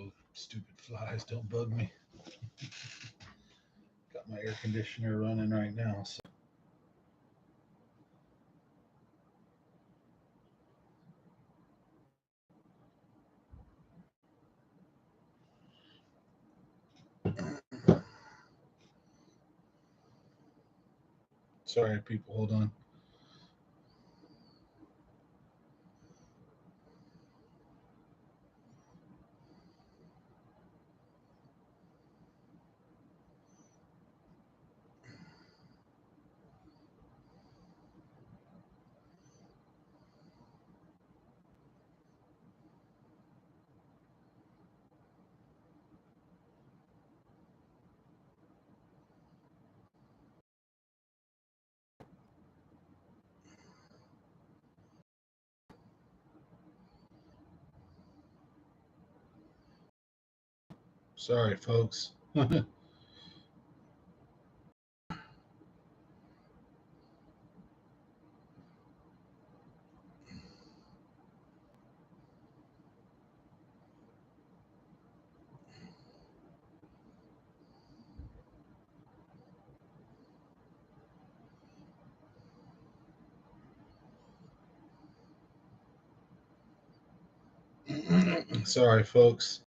Oh, stupid flies, don't bug me. Got my air conditioner running right now. So. Sorry, people, hold on. Sorry, folks. Sorry, folks.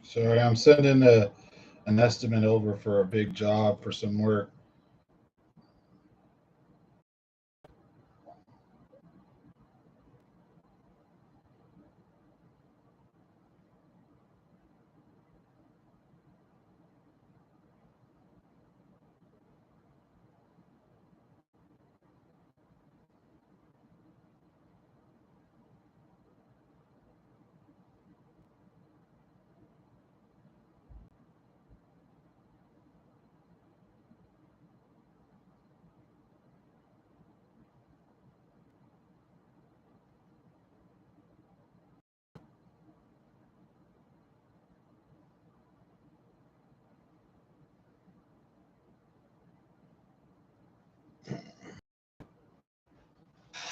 Sorry, I'm sending an estimate over for a big job for some work.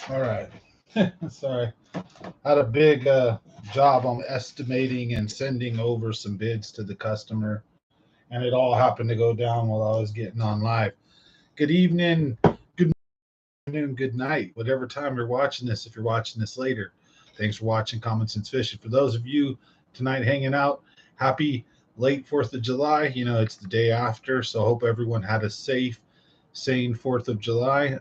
All right. Sorry. Had a big job on estimating and sending over some bids to the customer, and it all happened to go down while I was getting on live. Good evening, good afternoon, good night, whatever time you're watching this, if you're watching this later. Thanks for watching Common Sense Fishing. For those of you tonight hanging out, happy late 4th of July. You know, it's the day after, so I hope everyone had a safe, sane 4th of July.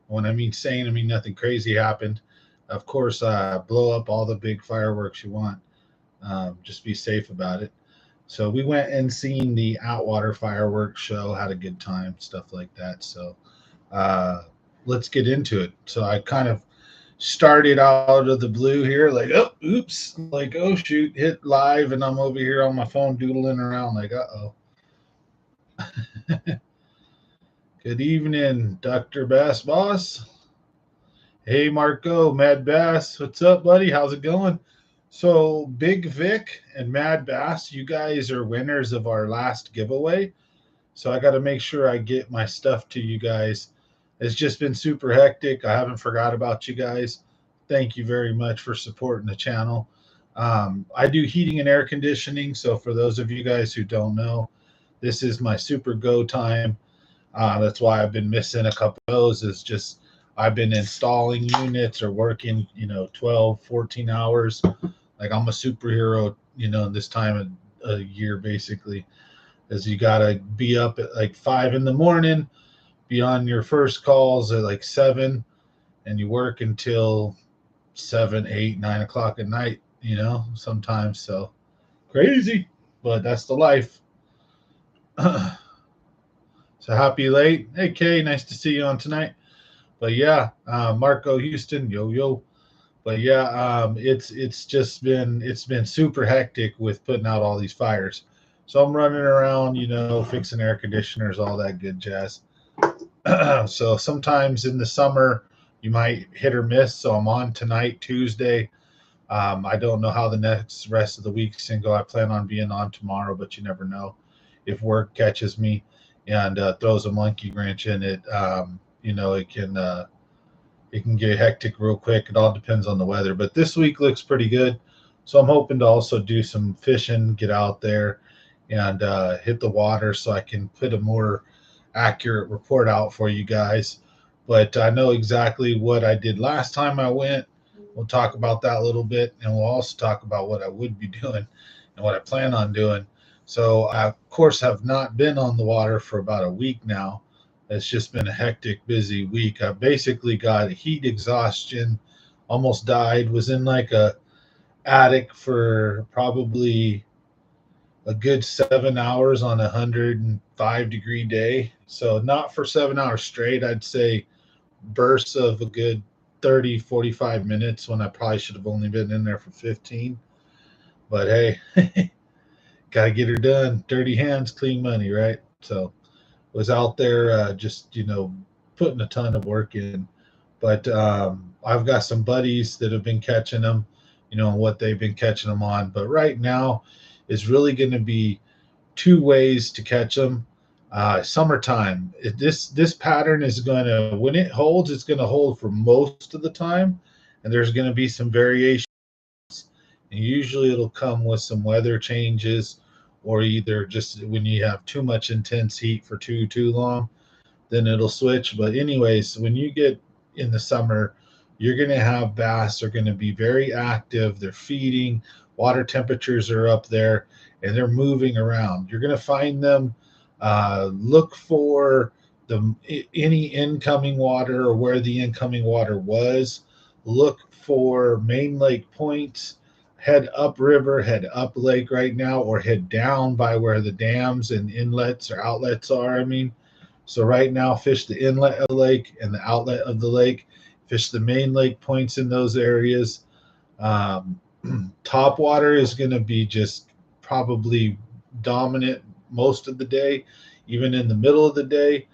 When I mean sane, I mean nothing crazy happened. Of course, blow up all the big fireworks you want. Just be safe about it. So we went and seen the Outwater fireworks show, had a good time, stuff like that. So uh, let's get into it. So I kind of started out of the blue here, like, oh, oops, like, oh, shoot, hit live, and I'm over here on my phone doodling around, like, uh oh. Good evening, Dr. Bass Boss. Hey, Marco, Mad Bass. What's up, buddy? How's it going? So, Big Vic and Mad Bass, you guys are winners of our last giveaway. So, I got to make sure I get my stuff to you guys. It's just been super hectic. I haven't forgot about you guys. Thank you very much for supporting the channel. I do heating and air conditioning. So, for those of you guys who don't know, this is my super go time. That's why I've been missing a couple of those. Is just I've been installing units or working, 12, 14 hours. Like I'm a superhero, this time of a year basically, as you gotta be up at like 5 in the morning, be on your first calls at like 7, and you work until 7, 8, 9 o'clock at night. Sometimes so crazy, but that's the life. So happy late. Hey Kay, nice to see you on tonight. But yeah, Marco Houston, yo yo. But yeah, it's been super hectic with putting out all these fires. So I'm running around, fixing air conditioners, all that good jazz. So sometimes in the summer, you might hit or miss. So I'm on tonight, Tuesday. I don't know how the next rest of the week's gonna go. I plan on being on tomorrow, but you never know if work catches me and throws a monkey wrench in it. It can get hectic real quick. It all depends on the weather. But this week looks pretty good, so I'm hoping to also do some fishing, get out there, and hit the water so I can put a more accurate report out for you guys. But I know exactly what I did last time I went. We'll talk about that a little bit, and we'll also talk about what I would be doing and what I plan on doing. So I, of course, have not been on the water for about a week now. It's just been a hectic, busy week. I basically got heat exhaustion, almost died, was in like a attic for probably a good 7 hours on a 105-degree day. So not for 7 hours straight. I'd say bursts of a good 30, 45 minutes when I probably should have only been in there for 15. But hey, gotta get her done. Dirty hands, clean money, right? So was out there just putting a ton of work in. But I've got some buddies that have been catching them, and what they've been catching them on. But right now is really going to be two ways to catch them. Summertime, this pattern is going to, when it holds, it's going to hold for most of the time, and there's going to be some variation. And usually it'll come with some weather changes, or either just when you have too much intense heat for too long, then it'll switch. But anyways, when you get in the summer, you're going to have bass. They're going to be very active. They're feeding. Water temperatures are up there, and they're moving around. You're going to find them. Look for any incoming water or where the incoming water was. Look for main lake points. Head upriver, head up lake right now, or head down by where the dams and inlets or outlets are. So right now, fish the inlet of the lake and the outlet of the lake. Fish the main lake points in those areas. Um, Top water is going to be just probably dominant most of the day, even in the middle of the day.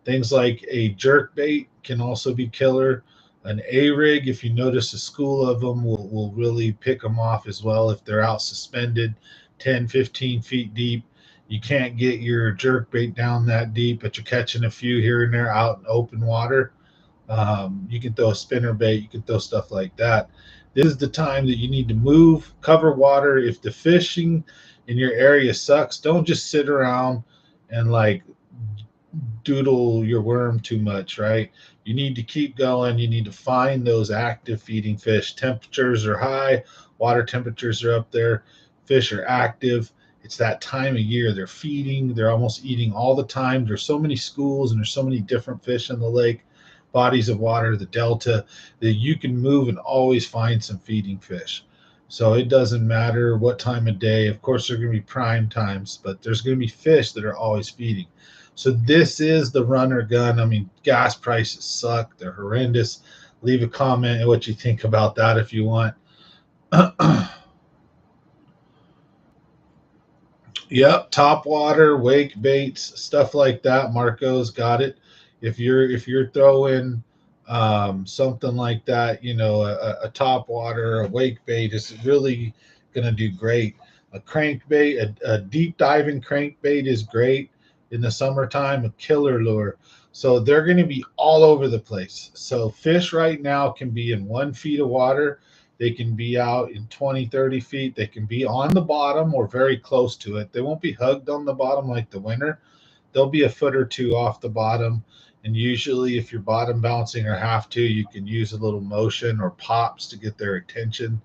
Things like a jerk bait can also be killer. An A rig, if you notice a school of them, will really pick them off as well if they're out suspended 10, 15 feet deep. You can't get your jerk bait down that deep, but you're catching a few here and there out in open water. You can throw a spinner bait, you can throw stuff like that. This is the time that you need to move, cover water. If the fishing in your area sucks, don't just sit around and like doodle your worm too much, right? You need to keep going. You need to find those active feeding fish. Temperatures are high, water temperatures are up there, fish are active. It's that time of year. They're feeding, they're almost eating all the time. There's so many schools and there's so many different fish in the lake, bodies of water, the delta, that you can move and always find some feeding fish. So it doesn't matter what time of day. Of course, there are going to be prime times, but there's going to be fish that are always feeding. So this is the runner gun. Gas prices suck. They're horrendous. Leave a comment on what you think about that if you want. Yep, top water, wake baits, stuff like that. Marco's got it. If you're throwing something like that, a top water, a wake bait is really gonna do great. A crankbait, a deep diving crankbait is great in the summertime. A killer lure. So they're going to be all over the place. So fish right now can be in 1 feet of water. They can be out in 20, 30 feet. They can be on the bottom or very close to it. They won't be hugged on the bottom like the winter. They'll be a foot or two off the bottom. And usually, if you're bottom bouncing or have to, you can use a little motion or pops to get their attention.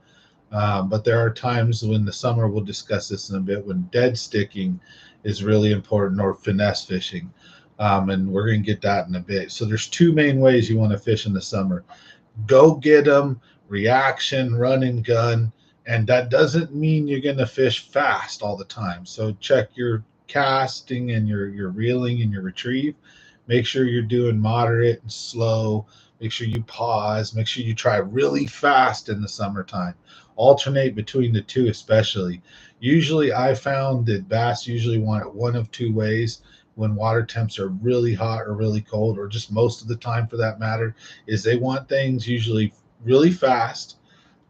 But there are times when the summer, we'll discuss this in a bit, when dead sticking is really important, or finesse fishing. And we're going to get that in a bit. So there's two main ways you want to fish in the summer. Go get them, reaction, run and gun. And that doesn't mean you're going to fish fast all the time. So check your casting and your reeling and your retrieve. Make sure you're doing moderate and slow. Make sure you pause. Make sure you try really fast in the summertime. alternate between the two, especially. Usually I found that bass usually want it one of two ways when water temps are really hot or really cold, or just most of the time for that matter, is they want things usually really fast,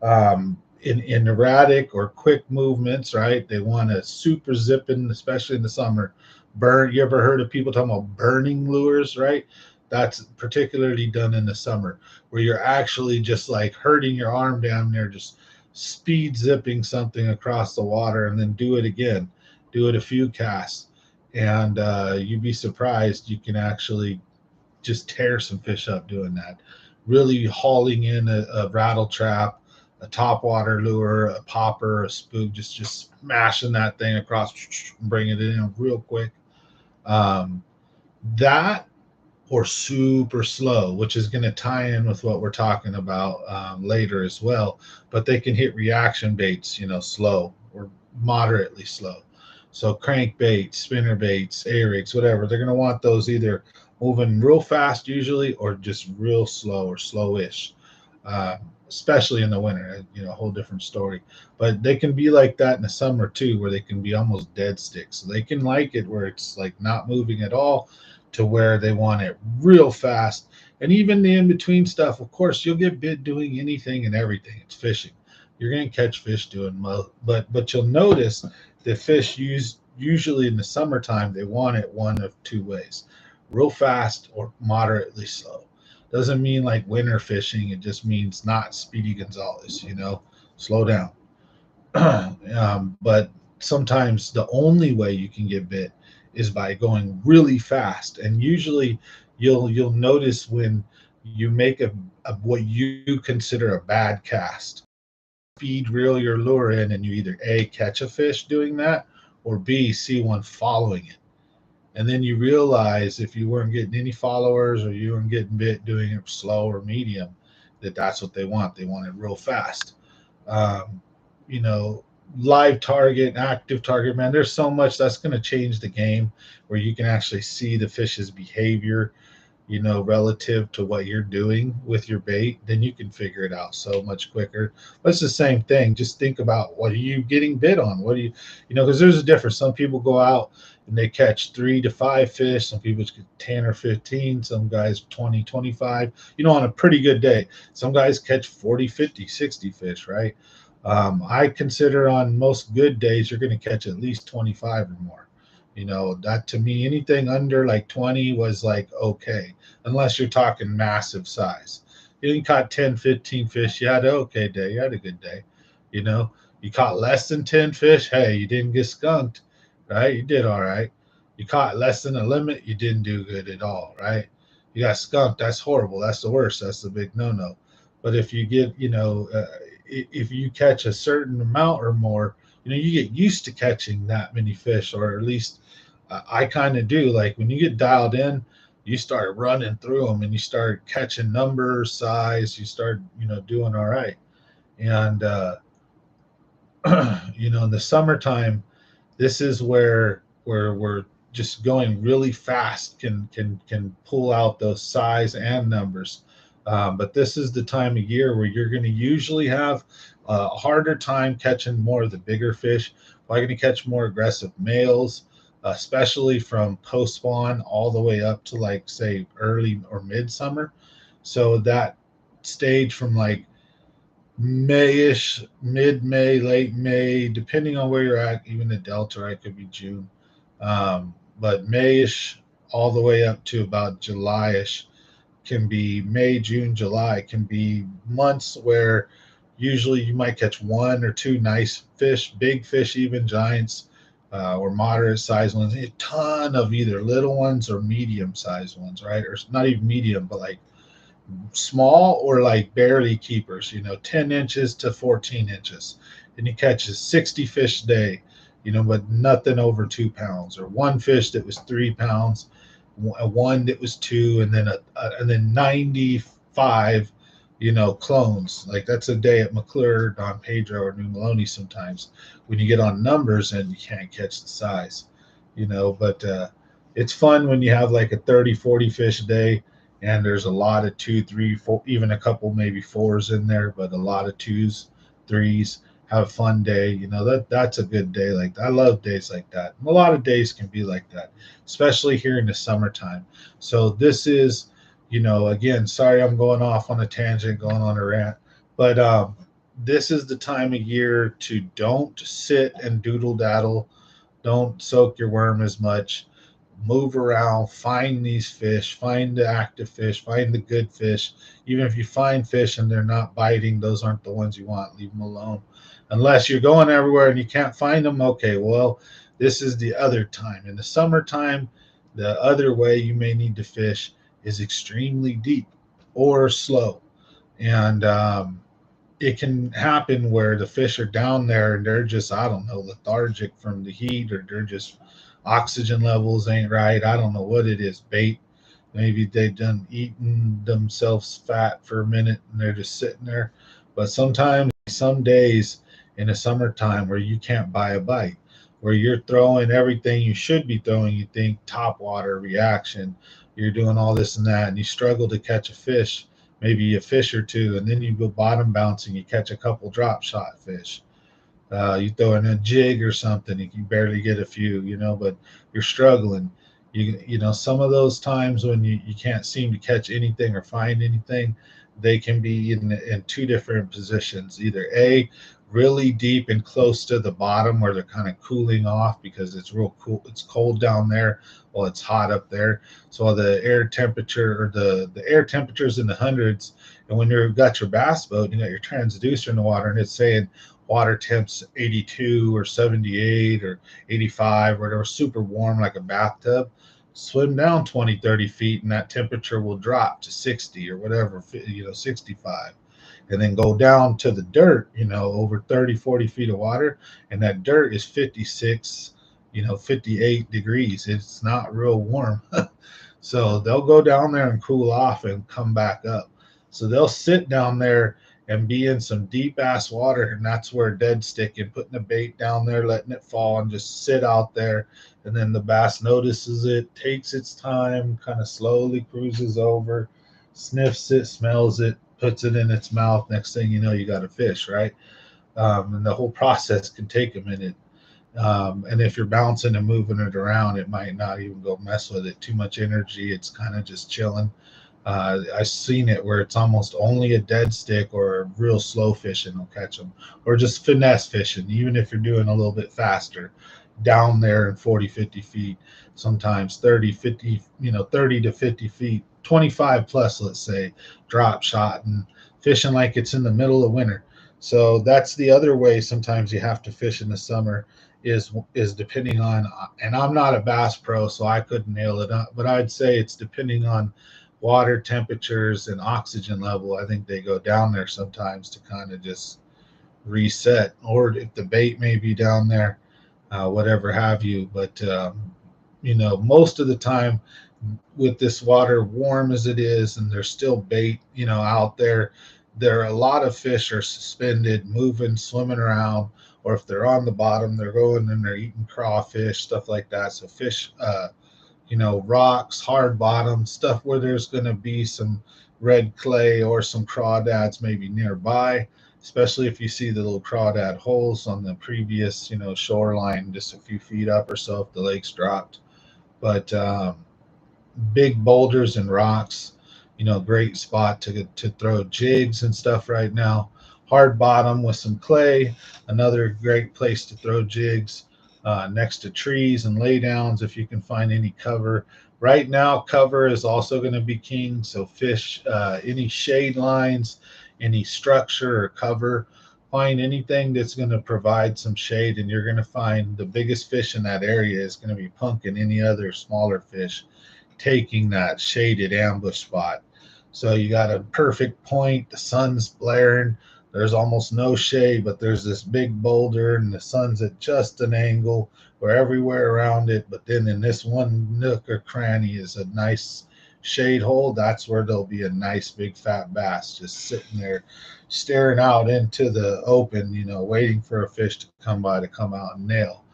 in erratic or quick movements, right? They want to super zip in, especially in the summer. Burn. You ever heard of people talking about burning lures, right? That's particularly done in the summer, where you're actually just like hurting your arm down there, just speed zipping something across the water, and then do it again. Do it a few casts, and you'd be surprised. You can actually just tear some fish up doing that. Really hauling in a rattle trap, a topwater lure, a popper, a spook, just smashing that thing across, bringing it in real quick. Um, that or super slow, which is going to tie in with what we're talking about later as well. But they can hit reaction baits, slow or moderately slow. So crankbaits, spinner baits, A rigs, whatever, they're going to want those either moving real fast usually, or just real slow or slowish. Especially in the winter, a whole different story. But they can be like that in the summer too, where they can be almost dead sticks. So they can like it where it's like not moving at all, to where they want it real fast. And even the in between stuff, of course, you'll get bit doing anything and everything. It's fishing. You're going to catch fish doing but you'll notice the fish usually in the summertime they want it one of two ways: real fast or moderately slow. Doesn't mean like winter fishing. It just means not Speedy Gonzalez. Slow down. But sometimes the only way you can get bit is by going really fast, and usually you'll notice when you make a what you consider a bad cast, speed reel your lure in, and you either A, catch a fish doing that, or B, see one following it. And then you realize if you weren't getting any followers or you weren't getting bit doing it slow or medium, that's what they want. They want it real fast. um, you know, Live target, active target, man. There's so much that's going to change the game, where you can actually see the fish's behavior, relative to what you're doing with your bait. Then you can figure it out so much quicker. But it's the same thing. Just think about, what are you getting bit on? What do because there's a difference. Some people go out and they catch 3 to 5 fish. Some people get 10 or 15. Some guys 20, 25, on a pretty good day. Some guys catch 40, 50, 60 fish, right? I consider on most good days, you're going to catch at least 25 or more. That to me, anything under like 20 was like okay, unless you're talking massive size. You caught 10, 15 fish, you had an okay day, you had a good day. You know, you caught less than 10 fish, hey, you didn't get skunked, right? You did all right. You caught less than a limit, you didn't do good at all, right? You got skunked, that's horrible. That's the worst. That's the big no-no. But if you get, if you catch a certain amount or more, you get used to catching that many fish, or at least I kind of do. Like when you get dialed in, you start running through them and you start catching numbers, size, you start, doing all right. And, in the summertime, this is where we're just going really fast can pull out those size and numbers. But this is the time of year where you're going to usually have a harder time catching more of the bigger fish. Probably going to catch more aggressive males, especially from post spawn all the way up to like say early or midsummer. So that stage from like Mayish, mid-May, late May, depending on where you're at, even the Delta, right, could be June. But Mayish all the way up to about July-ish can be May, June, July can be months where usually you might catch one or two nice fish, big fish, even giants, or moderate sized ones, a ton of either little ones or medium sized ones, right? Or not even medium, but like small or like barely keepers, 10 inches to 14 inches. And he catches 60 fish a day, but nothing over 2 pounds, or one fish that was 3 pounds, one that was two, and then and then 95, clones. Like that's a day at McClure, Don Pedro, or New Maloney sometimes when you get on numbers and you can't catch the size, but it's fun when you have like a 30, 40 fish a day, and there's a lot of 2, 3, 4, even a couple maybe fours in there, but a lot of twos. threes, have a fun day. That's a good day. Like I love days like that. And a lot of days can be like that, especially here in the summertime. So this is, again, sorry I'm going off on a tangent, going on a rant, but this is the time of year to don't sit and doodle daddle, don't soak your worm as much. Move around, find these fish, find the active fish, find the good fish. Even if you find fish and they're not biting, those aren't the ones you want. Leave them alone. Unless you're going everywhere and you can't find them, okay, well, this is the other time. In the summertime, the other way you may need to fish is extremely deep or slow. And it can happen where the fish are down there and they're just, I don't know, lethargic from the heat, or they're just oxygen levels ain't right. I don't know what it is. Bait. Maybe they've done eaten themselves fat for a minute and they're just sitting there. But sometimes, some days in the summertime where you can't buy a bite, where you're throwing everything you should be throwing, you think top water reaction, you're doing all this and that, and you struggle to catch a fish, maybe a fish or two, and then you go bottom bouncing, you catch a couple drop shot fish. You throw in a jig or something, you can barely get a few, but you're struggling. Some of those times when you can't seem to catch anything or find anything, they can be in two different positions. Either A, really deep and close to the bottom where they're kind of cooling off because it's real cool, it's cold down there while it's hot up there. So the air temperature, or the air temperatures in the hundreds, and when you've got your bass boat, you got your transducer in the water and it's saying water temps 82 or 78 or 85, or whatever, super warm like a bathtub, swim down 20, 30 feet and that temperature will drop to 60 or whatever, 65, and then go down to the dirt, over 30, 40 feet of water, and that dirt is 56, 58 degrees. It's not real warm. So they'll go down there and cool off and come back up. So they'll sit down there and be in some deep ass water, and that's where dead stick and putting the bait down there, letting it fall and just sit out there. And then the bass notices it, takes its time, kind of slowly cruises over, sniffs it, smells it, puts it in its mouth. Next thing you know, you got a fish, right? And the whole process can take a minute. And if you're bouncing and moving it around, it might not even go mess with it. Too much energy, it's kind of just chilling. I've seen it where it's almost only a dead stick or real slow fishing will catch them, or just finesse fishing, even if you're doing a little bit faster down there in 40, 50 feet, sometimes 30, 50, 30 to 50 feet, 25 plus, let's say, drop shot and fishing like it's in the middle of winter. So that's the other way sometimes you have to fish in the summer is depending on, and I'm not a bass pro, so I couldn't nail it up, but I'd say it's depending on water temperatures and oxygen level. I think they go down there sometimes to kind of just reset, or if the bait may be down there, whatever have you. But most of the time with this water warm as it is, and there's still bait, out there, there are a lot of fish are suspended, moving, swimming around, or if they're on the bottom, they're going and they're eating crawfish, stuff like that. So fish, rocks, hard bottom, stuff where there's going to be some red clay or some crawdads maybe nearby, especially if you see the little crawdad holes on the previous, shoreline, just a few feet up or so if the lake's dropped. But big boulders and rocks, great spot to throw jigs and stuff right now. Hard bottom with some clay, another great place to throw jigs. Next to trees and laydowns, if you can find any cover. Right now, cover is also going to be king. So fish any shade lines, any structure or cover. Find anything that's going to provide some shade, and you're going to find the biggest fish in that area is going to be punking any other smaller fish taking that shaded ambush spot. So you got a perfect point. The sun's blaring. There's almost no shade, but there's this big boulder, and the sun's at just an angle. We're everywhere around it, but then in this one nook or cranny is a nice shade hole. That's where there'll be a nice big fat bass just sitting there, staring out into the open, waiting for a fish to come by to come out and nail.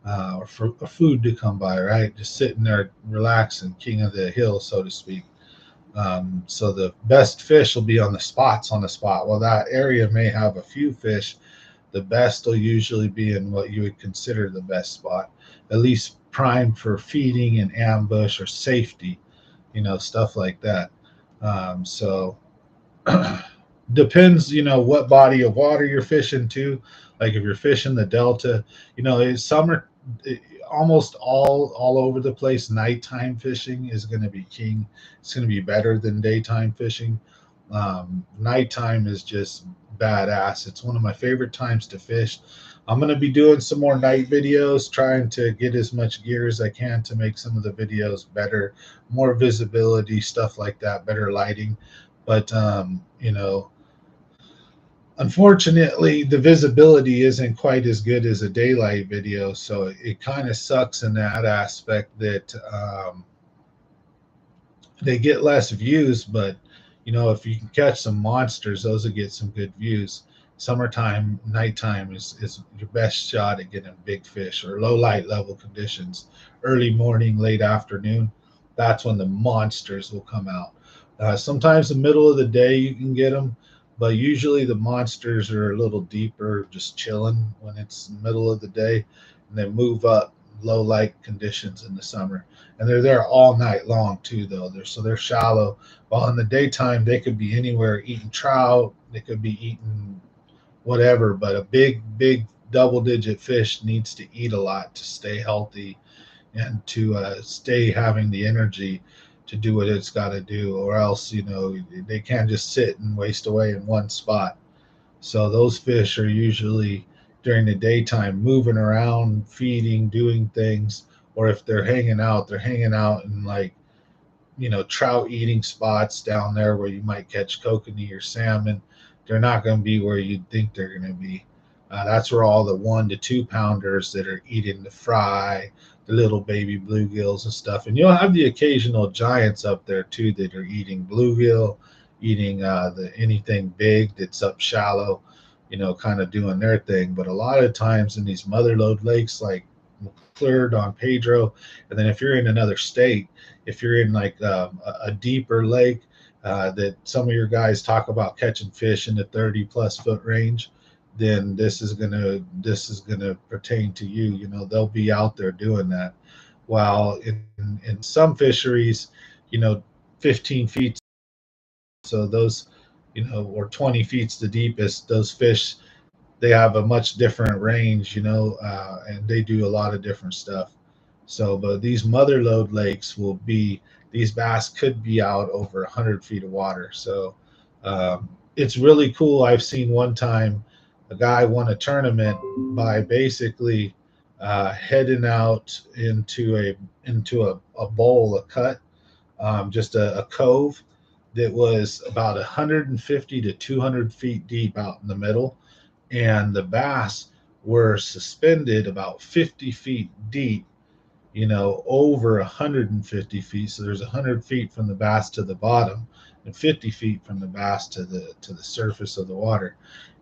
Or for food to come by, right? Just sitting there relaxing, king of the hill, so to speak. So the best fish will be on the spots on the spot. Well, that area may have a few fish. The best will usually be in what you would consider the best spot, at least primed for feeding and ambush or safety, stuff like that. So depends, what body of water you're fishing to. Like if you're fishing the delta, it's summer. Almost all over the place, nighttime fishing is going to be king. It's going to be better than daytime fishing. Nighttime is just badass. It's one of my favorite times to fish. I'm going to be doing some more night videos, trying to get as much gear as I can to make some of the videos better, more visibility, stuff like that, better lighting. But unfortunately, the visibility isn't quite as good as a daylight video, so it kind of sucks in that aspect that they get less views. But if you can catch some monsters, those will get some good views. Summertime, nighttime is your best shot at getting big fish, or low light level conditions. Early morning, late afternoon, that's when the monsters will come out. Sometimes the middle of the day you can get them, but usually the monsters are a little deeper, just chilling when it's the middle of the day, and they move up low light conditions in the summer. And they're there all night long too, though. They're shallow. While in the daytime they could be anywhere eating trout, they could be eating whatever, but a big double digit fish needs to eat a lot to stay healthy and to stay having the energy to do what it's got to do, or else they can't just sit and waste away in one spot. So those fish are usually during the daytime moving around, feeding, doing things. Or if they're hanging out in, like, trout eating spots down there where you might catch kokanee or salmon. They're not going to be where you'd think they're going to be. That's where all the 1 to 2 pounders that are eating the fry, the little baby bluegills and stuff. And you'll have the occasional giants up there too that are eating bluegill, eating the anything big that's up shallow, kind of doing their thing. But a lot of times in these motherlode lakes like McClure, Don Pedro, and then if you're in another state, if you're in like a deeper lake, that some of your guys talk about catching fish in the 30+ foot range, then this is gonna pertain to you. They'll be out there doing that. While in some fisheries, 15 feet, so those, or 20 feet's the deepest. Those fish, they have a much different range, and they do a lot of different stuff. So, but these mother lode lakes these bass could be out over 100 feet of water. So, it's really cool. I've seen one time a guy won a tournament by basically heading out into a bowl, a cut, just a cove that was about 150 to 200 feet deep out in the middle, and the bass were suspended about 50 feet deep, over 150 feet. So there's 100 feet from the bass to the bottom and 50 feet from the bass to the surface of the water,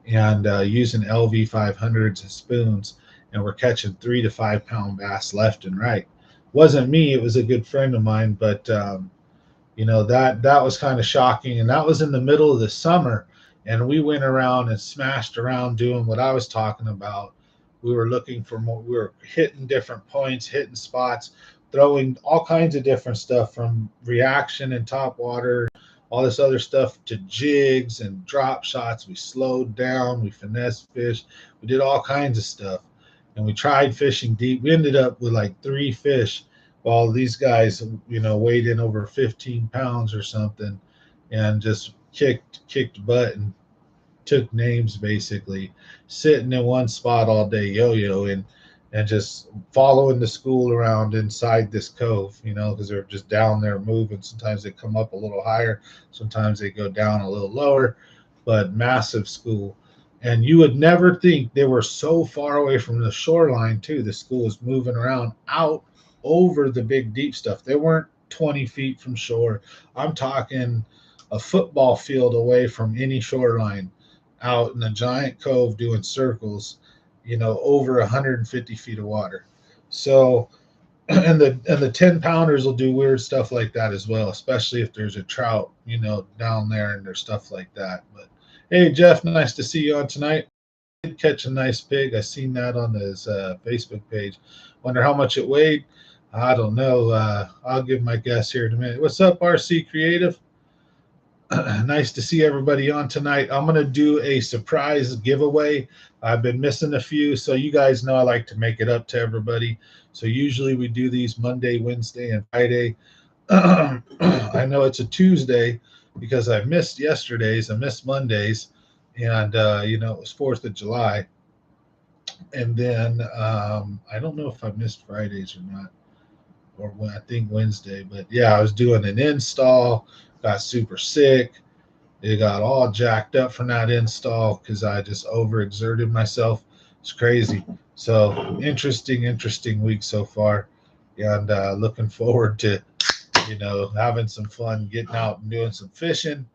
and using LV 500s and spoons, and we're catching 3 to 5 pound bass left and right. Wasn't me, it was a good friend of mine. But that was kind of shocking, and that was in the middle of the summer. And we went around and smashed around doing what I was talking about. We were looking for more. We were hitting different points, hitting spots, throwing all kinds of different stuff, from reaction and top water, all this other stuff, to jigs and drop shots. We slowed down, we finessed fish, we did all kinds of stuff, and we tried fishing deep. We ended up with like 3 fish, while these guys, weighed in over 15 pounds or something, and just kicked butt and took names, basically sitting in one spot all day yo-yoing and just following the school around inside this cove, because they're just down there moving. Sometimes they come up a little higher, sometimes they go down a little lower, but massive school. And you would never think they were so far away from the shoreline too. The school is moving around out over the big deep stuff. They weren't 20 feet from shore. I'm talking a football field away from any shoreline, out in a giant cove doing circles, over 150 feet of water. So and the 10 pounders will do weird stuff like that as well, especially if there's a trout, down there and there's stuff like that. But hey, Jeff, nice to see you on tonight. Did catch a nice pig. I seen that on his Facebook page. Wonder how much it weighed. I don't know. I'll give my guess here in a minute. What's up, RC Creative? Nice to see everybody on tonight. I'm going to do a surprise giveaway. I've been missing a few, so you guys know I like to make it up to everybody. So usually we do these Monday, Wednesday, and Friday. I know it's a Tuesday because I missed yesterday's. I missed Mondays, and it was 4th of July. And then I don't know if I missed Fridays or not, or I think Wednesday. But yeah, I was doing an install. Got super sick. It got all jacked up from that install because I just overexerted myself. It's crazy. So interesting week so far, and looking forward to having some fun, getting out and doing some fishing,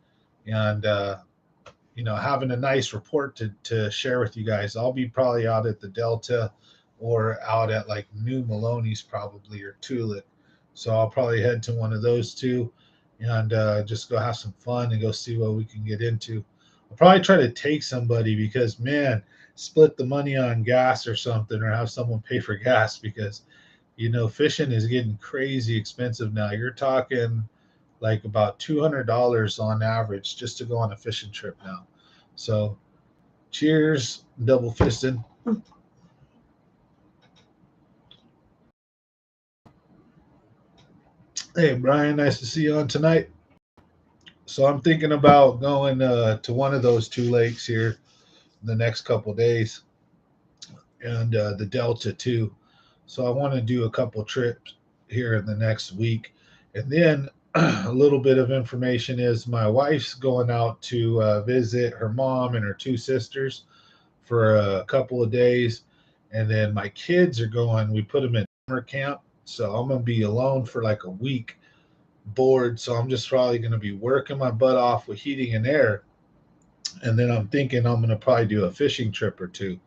and having a nice report to share with you guys. I'll be probably out at the Delta or out at like New Maloney's probably, or Tulip. So I'll probably head to one of those two and just go have some fun and go see what we can get into. I'll probably try to take somebody because, man, split the money on gas or something, or have someone pay for gas because, fishing is getting crazy expensive now. You're talking like about $200 on average just to go on a fishing trip now. So cheers, double fisting. Hey, Brian, nice to see you on tonight. So I'm thinking about going to one of those two lakes here in the next couple of days, and the Delta too. So I want to do a couple trips here in the next week. And then a little bit of information is my wife's going out to visit her mom and her two sisters for a couple of days. And then my kids are going, we put them in summer camp. So I'm going to be alone for like a week, bored. So I'm just probably going to be working my butt off with heating and air. And then I'm thinking I'm going to probably do a fishing trip or two.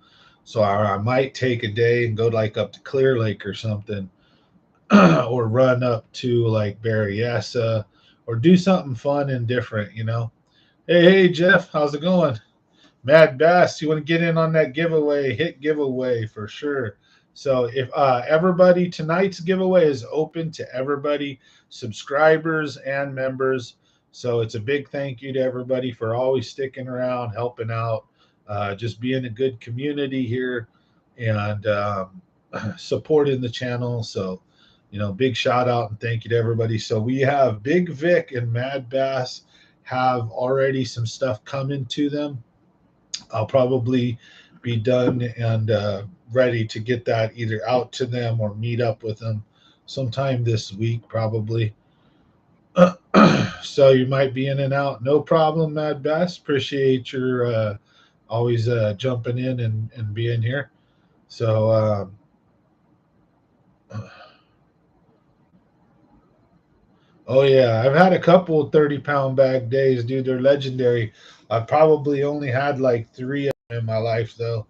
So I might take a day and go like up to Clear Lake or something, or run up to like Berryessa, or do something fun and different, Hey, Jeff, how's it going? Mad Bass, you want to get in on that giveaway? Hit giveaway for sure. So if everybody, tonight's giveaway is open to everybody, subscribers and members. So it's a big thank you to everybody for always sticking around, helping out, just being a good community here, and supporting the channel. So, big shout out and thank you to everybody. So we have Big Vic and Mad Bass have already some stuff coming to them. I'll probably be done and ready to get that either out to them or meet up with them sometime this week, probably. So you might be in and out. No problem, Mad Bass. Appreciate your always jumping in and being here. So, oh yeah, I've had a couple 30-pound bag days, dude. They're legendary. I've probably only had like 3 of them in my life, though,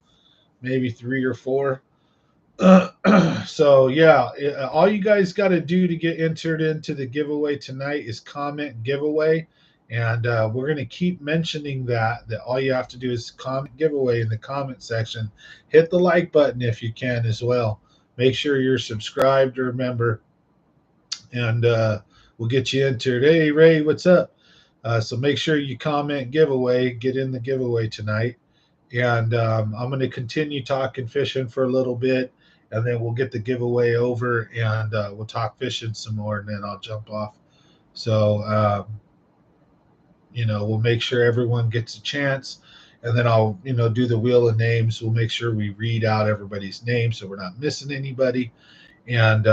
maybe 3 or 4. So yeah, all you guys got to do to get entered into the giveaway tonight is comment giveaway, and we're going to keep mentioning that all you have to do is comment giveaway in the comment section. Hit the like button if you can as well. Make sure you're subscribed or a member, and we'll get you entered. Hey Ray, what's up? So make sure you comment giveaway, get in the giveaway tonight, and I'm going to continue talking fishing for a little bit, and then we'll get the giveaway over, and we'll talk fishing some more, and then I'll jump off. So we'll make sure everyone gets a chance, and then I'll do the wheel of names. We'll make sure we read out everybody's name so we're not missing anybody. And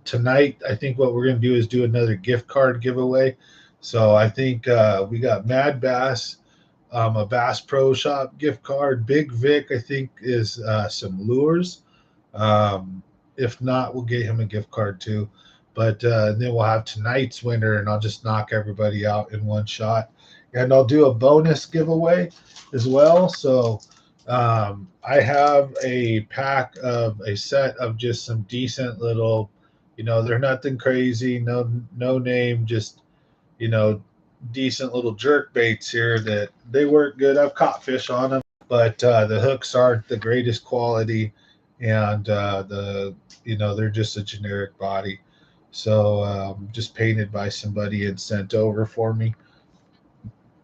tonight, I think what we're going to do is do another gift card giveaway. So I think we got Mad Bass, a Bass Pro Shop gift card. Big Vic, I think, is some lures. If not, we'll get him a gift card too. But then we'll have tonight's winner, and I'll just knock everybody out in one shot. And I'll do a bonus giveaway as well. So I have a set of just some decent little They're nothing crazy, no name, just you know, decent little jerk baits here that they work good. I've caught fish on them, but the hooks aren't the greatest quality, and they're just a generic body. So just painted by somebody and sent over for me.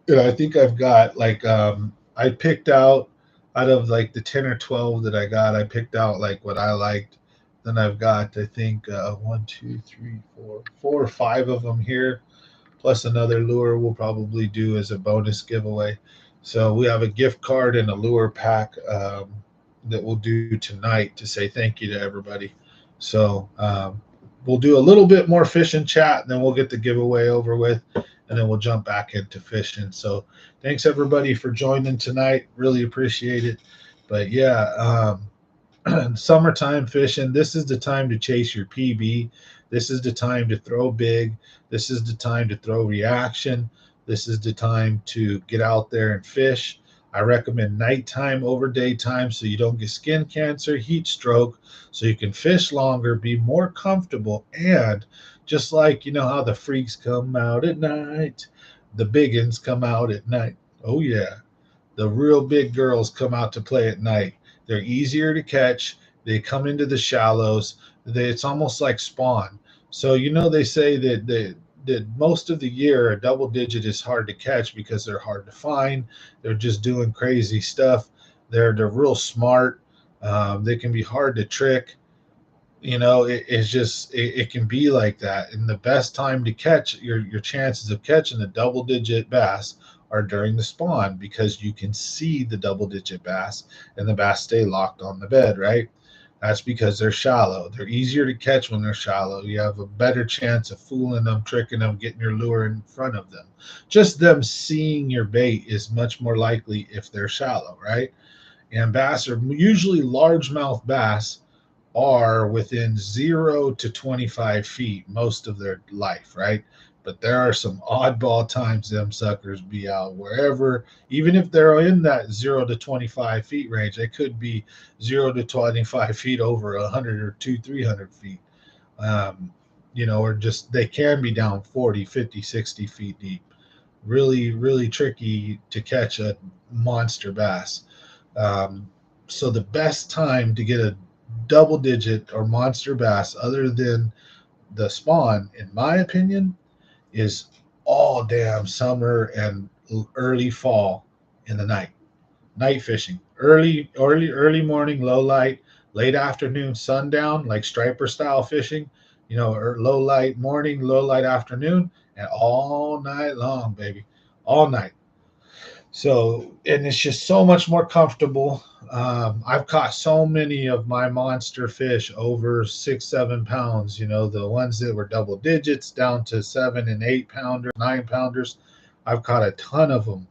And I think I've got like I picked out of like the 10 or 12 that I got, I picked out like what I liked. Then I've got I think one, two, three, four or five of them here plus another lure we'll probably do as a bonus giveaway. So we have a gift card and a lure pack that we'll do tonight to say thank you to everybody. So we'll do a little bit more fishing chat, and then we'll get the giveaway over with, and then we'll jump back into fishing. So thanks everybody for joining tonight. Really appreciate it. But yeah, summertime fishing, this is the time to chase your PB. This is the time to throw big. This is the time to throw reaction. This is the time to get out there and fish. I recommend nighttime over daytime so you don't get skin cancer, heat stroke, so you can fish longer, be more comfortable, and just like you know how the freaks come out at night, the biggins come out at night. Oh yeah, the real big girls come out to play at night. They're easier to catch. They come into the shallows. It's almost like spawn. So they say that most of the year a double digit is hard to catch because they're hard to find. They're just doing crazy stuff. They're real smart. They can be hard to trick. It's just it can be like that. And the best time to catch your chances of catching a double digit bass are during the spawn because you can see the double digit bass and the bass stay locked on the bed, right? That's because they're shallow. They're easier to catch when they're shallow. You have a better chance of fooling them, tricking them, getting your lure in front of them. Just them seeing your bait is much more likely if they're shallow, right? And bass are usually largemouth bass are within 0 to 25 feet most of their life, right? But there are some oddball times them suckers be out wherever, even if they're in that 0 to 25 feet range, they could be 0 to 25 feet over 100 or 300 feet. Or just they can be down 40, 50, 60 feet deep. Really, really tricky to catch a monster bass. Um, so the best time to get a double digit or monster bass other than the spawn, in my opinion, is all damn summer and early fall in the night fishing, early morning, low light, late afternoon, sundown, like striper style fishing, low light morning, low light afternoon, and all night long, baby, all night. So, and it's just so much more comfortable. I've caught so many of my monster fish over 6, 7 pounds, the ones that were double digits down to 7 and 8 pounders, 9 pounders. I've caught a ton of them.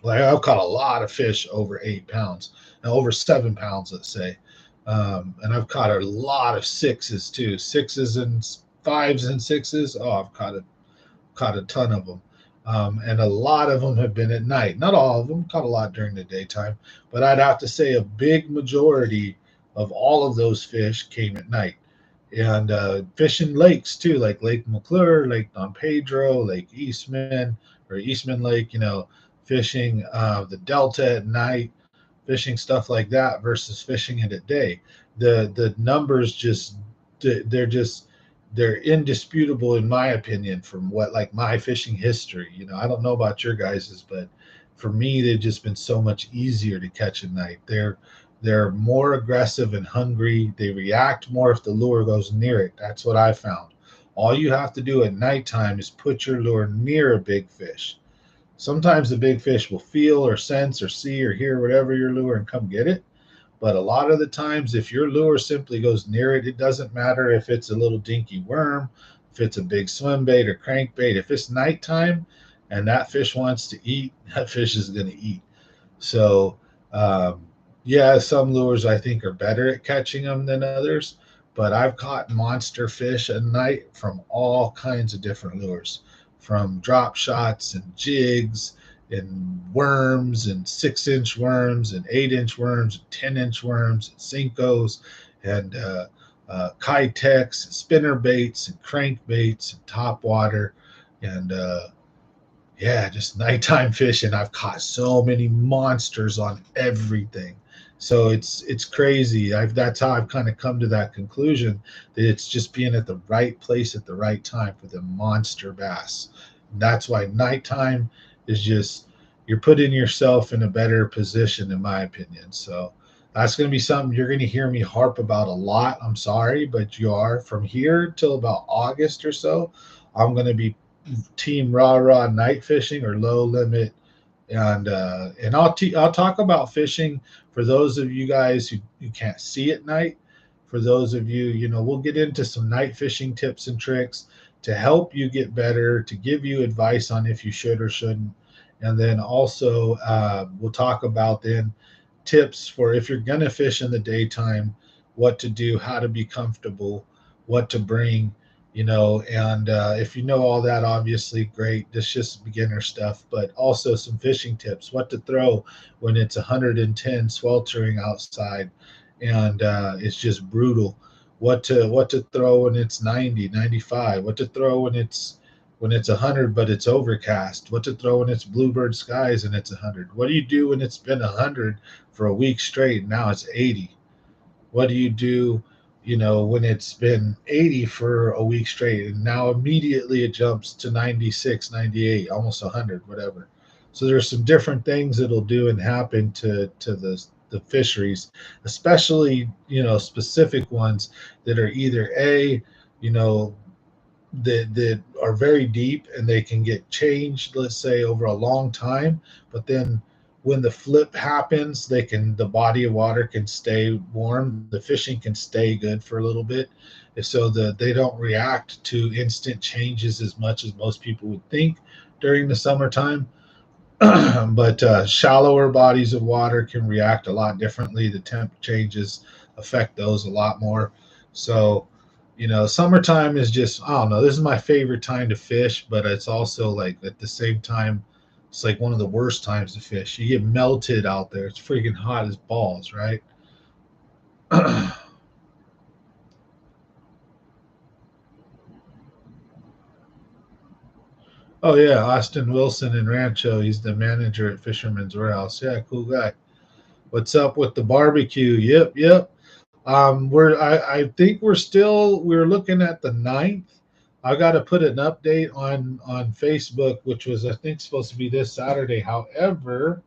Like I've caught a lot of fish over 8 pounds and over 7 pounds, let's say. And I've caught a lot of sixes too, sixes and fives and sixes. Oh, I've caught a ton of them. And a lot of them have been at night. Not all of them, caught a lot during the daytime, but I'd have to say a big majority of all of those fish came at night. And fishing lakes too, like Lake McClure, Lake Don Pedro, Lake Eastman, or Eastman Lake, fishing the Delta at night, fishing stuff like that versus fishing it at day. The numbers just they're just they're indisputable in my opinion from what like my fishing history. I don't know about your guys's, but for me they've just been so much easier to catch at night. They're more aggressive and hungry. They react more if the lure goes near it. That's what I found. All you have to do at nighttime is put your lure near a big fish. Sometimes the big fish will feel or sense or see or hear whatever your lure and come get it. But a lot of the times, if your lure simply goes near it, it doesn't matter if it's a little dinky worm, if it's a big swim bait or crankbait. If it's nighttime and that fish wants to eat, that fish is going to eat. So, yeah, some lures I think are better at catching them than others, but I've caught monster fish at night from all kinds of different lures, from drop shots and jigs and worms and 6-inch worms and 8-inch worms and 10-inch worms and Cincos and Kitex, spinner baits, and crank baits, and top water, and yeah, just nighttime fishing. I've caught so many monsters on everything. So it's crazy. That's how I've kind of come to that conclusion that it's just being at the right place at the right time for the monster bass. And that's why nighttime is just you're putting yourself in a better position, in my opinion. So that's going to be something you're going to hear me harp about a lot. I'm sorry, but you are from here till about August or so. I'm going to be team rah night fishing or low limit, and I'll talk about fishing for those of you guys who can't see at night. For those of you, we'll get into some night fishing tips and tricks to help you get better, to give you advice on if you should or shouldn't, and then also we'll talk about then tips for if you're gonna fish in the daytime, what to do, how to be comfortable, what to bring, and if you know all that, obviously great. This is just beginner stuff, but also some fishing tips, what to throw when it's 110 sweltering outside and it's just brutal, what to throw when it's 90, 95, what to throw when it's 100 but it's overcast, what to throw when it's bluebird skies and it's 100, what do you do when it's been 100 for a week straight and now it's 80, what do you do, when it's been 80 for a week straight and now immediately it jumps to 96, 98, almost 100, whatever. So there's some different things that'll do and happen to the fisheries, especially, specific ones that are either you know, that are very deep and they can get changed, let's say over a long time, but then when the flip happens, the body of water can stay warm, the fishing can stay good for a little bit, so that they don't react to instant changes as much as most people would think during the summertime. But shallower bodies of water can react a lot differently. The temp changes affect those a lot more. So, summertime is just, I don't know, this is my favorite time to fish, but it's also like at the same time, it's like one of the worst times to fish. You get melted out there. It's freaking hot as balls, right? Oh yeah, Austin Wilson in Rancho. He's the manager at Fisherman's Warehouse. Yeah, cool guy. What's up with the barbecue? Yep, yep. I think we're looking at the 9th. I got to put an update on Facebook, which was I think supposed to be this Saturday. However,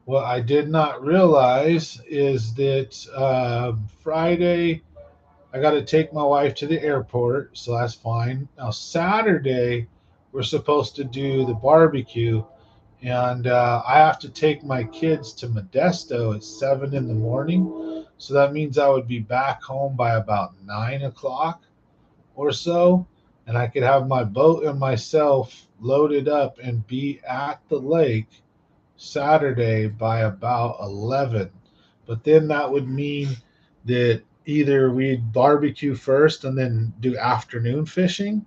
what I did not realize is that Friday I got to take my wife to the airport, so that's fine. Now Saturday we're supposed to do the barbecue, and I have to take my kids to Modesto at 7 in the morning. So that means I would be back home by about 9 o'clock or so, and I could have my boat and myself loaded up and be at the lake Saturday by about 11. But then that would mean that either we'd barbecue first and then do afternoon fishing,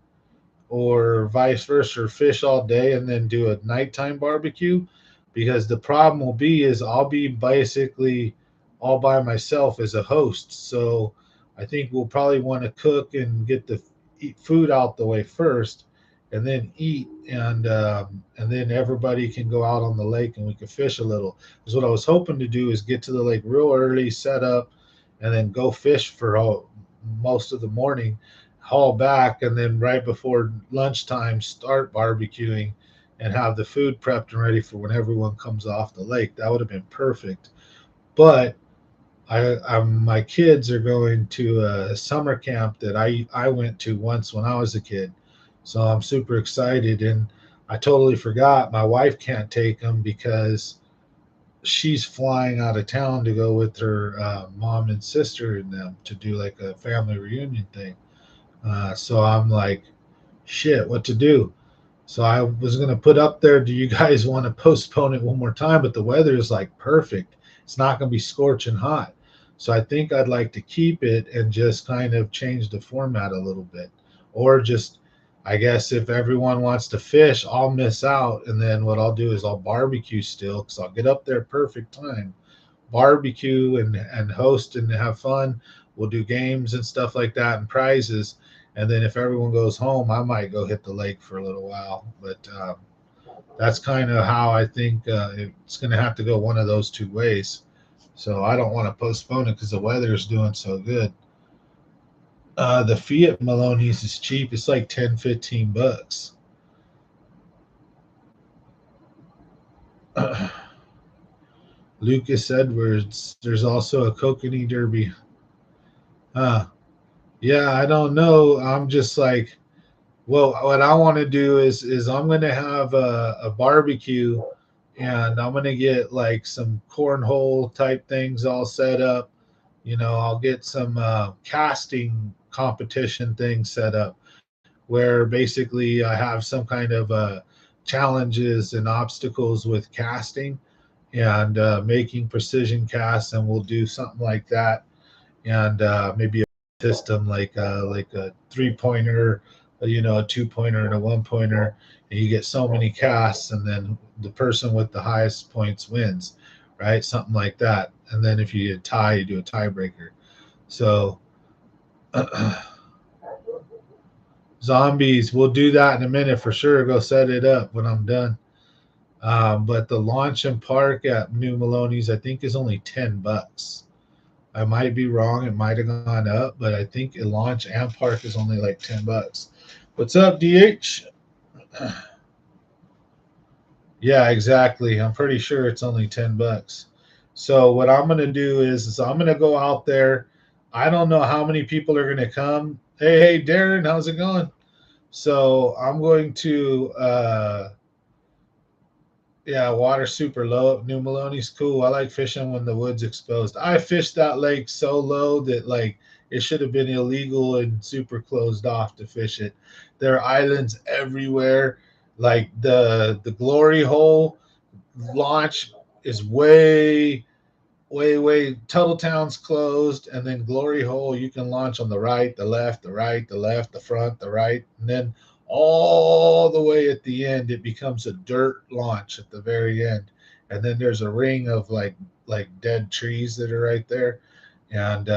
or vice versa, or fish all day and then do a nighttime barbecue. Because the problem will be is I'll be basically all by myself as a host. So I think we'll probably want to cook and get the eat food out the way first, and then eat, and then everybody can go out on the lake and we can fish a little. Because what I was hoping to do is get to the lake real early, set up, and then go fish for most of the morning, haul back, and then right before lunchtime start barbecuing and have the food prepped and ready for when everyone comes off the lake. That would have been perfect. But my kids are going to a summer camp that I went to once when I was a kid, so I'm super excited. And I totally forgot my wife can't take them because she's flying out of town to go with her mom and sister and them to do like a family reunion thing. So I'm like, shit, what to do? So I was going to put up there, do you guys want to postpone it one more time? But the weather is like perfect. It's not going to be scorching hot. So I think I'd like to keep it and just kind of change the format a little bit. Or just, I guess if everyone wants to fish, I'll miss out. And then what I'll do is I'll barbecue still because I'll get up there perfect time, barbecue and host and have fun. We'll do games and stuff like that and prizes. And then if everyone goes home, I might go hit the lake for a little while. But that's kind of how I think it's going to have to go one of those two ways. So I don't want to postpone it because the weather is doing so good. The fee at Maloney's is cheap. It's like 10, $15. Lucas Edwards. There's also a kokanee derby. Uh, yeah, I don't know. I'm just like, well, what I want to do is I'm gonna have a barbecue, and I'm gonna get like some cornhole type things all set up. I'll get some casting competition things set up where basically I have some kind of challenges and obstacles with casting and making precision casts, and we'll do something like that, and maybe a system like a 3-pointer, a 2-pointer and a 1-pointer, and you get so many casts, and then the person with the highest points wins, right? Something like that. And then if you tie, you do a tiebreaker. So zombies, we'll do that in a minute for sure. Go set it up when I'm done. But the launch and park at New Maloney's, I think, is only $10. I might be wrong. It might have gone up, but I think a launch and park is only like $10. What's up, DH? Yeah, exactly. I'm pretty sure it's only $10. So what I'm gonna do is I'm gonna go out there. I don't know how many people are gonna come. Hey, Darren, how's it going? So I'm going to yeah, water super low. New Maloney's cool. I like fishing when the wood's exposed. I fished that lake so low that like it should have been illegal and super closed off to fish it. There are islands everywhere. Like the glory hole launch is way. Tuttletown's closed, and then Glory Hole you can launch on the right, the left, the right, the left, the front, the right, and then all the way at the end it becomes a dirt launch at the very end, and then there's a ring of like dead trees that are right there, and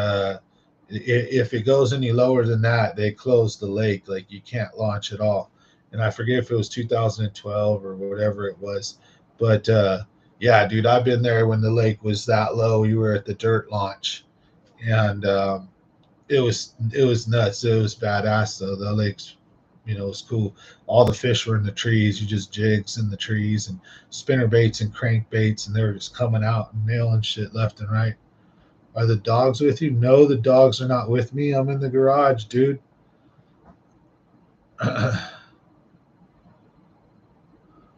if it goes any lower than that, they close the lake. Like you can't launch at all. And I forget if it was 2012 or whatever it was, but yeah, dude, I've been there when the lake was that low. You were at the dirt launch, and it was nuts. It was badass though. The lake's was cool. All the fish were in the trees. You just jigs in the trees and spinner baits and crank baits, and they were just coming out and nailing shit left and right. Are the dogs with you? No, the dogs are not with me. I'm in the garage, dude.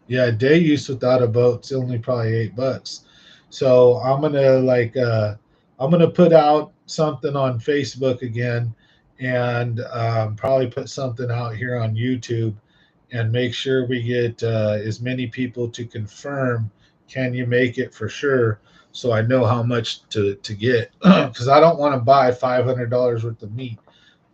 Yeah, day use without a boat's only probably $8. So I'm gonna put out something on Facebook again, and probably put something out here on YouTube, and make sure we get as many people to confirm. Can you make it for sure? So I know how much to get because I don't want to buy $500 worth of meat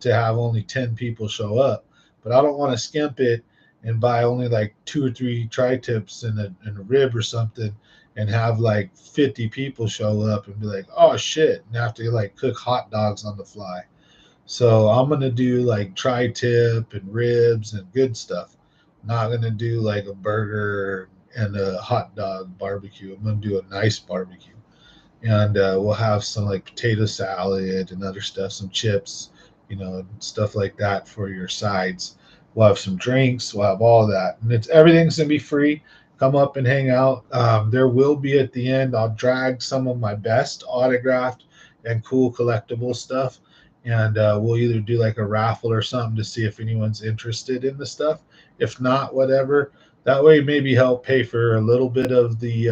to have only 10 people show up, but I don't want to skimp it and buy only like 2 or 3 tri-tips and a rib or something, and have like 50 people show up and be like, oh shit, and have to like cook hot dogs on the fly. So I'm gonna do like tri-tip and ribs and good stuff. Not gonna do like a burger and a hot dog barbecue. I'm gonna do a nice barbecue, and we'll have some like potato salad and other stuff, some chips, stuff like that for your sides. We'll have some drinks. We'll have all that, and everything's gonna be free. Come up and hang out. There will be at the end. I'll drag some of my best autographed and cool collectible stuff, and we'll either do like a raffle or something to see if anyone's interested in the stuff. If not, whatever. That way, maybe help pay for a little bit of the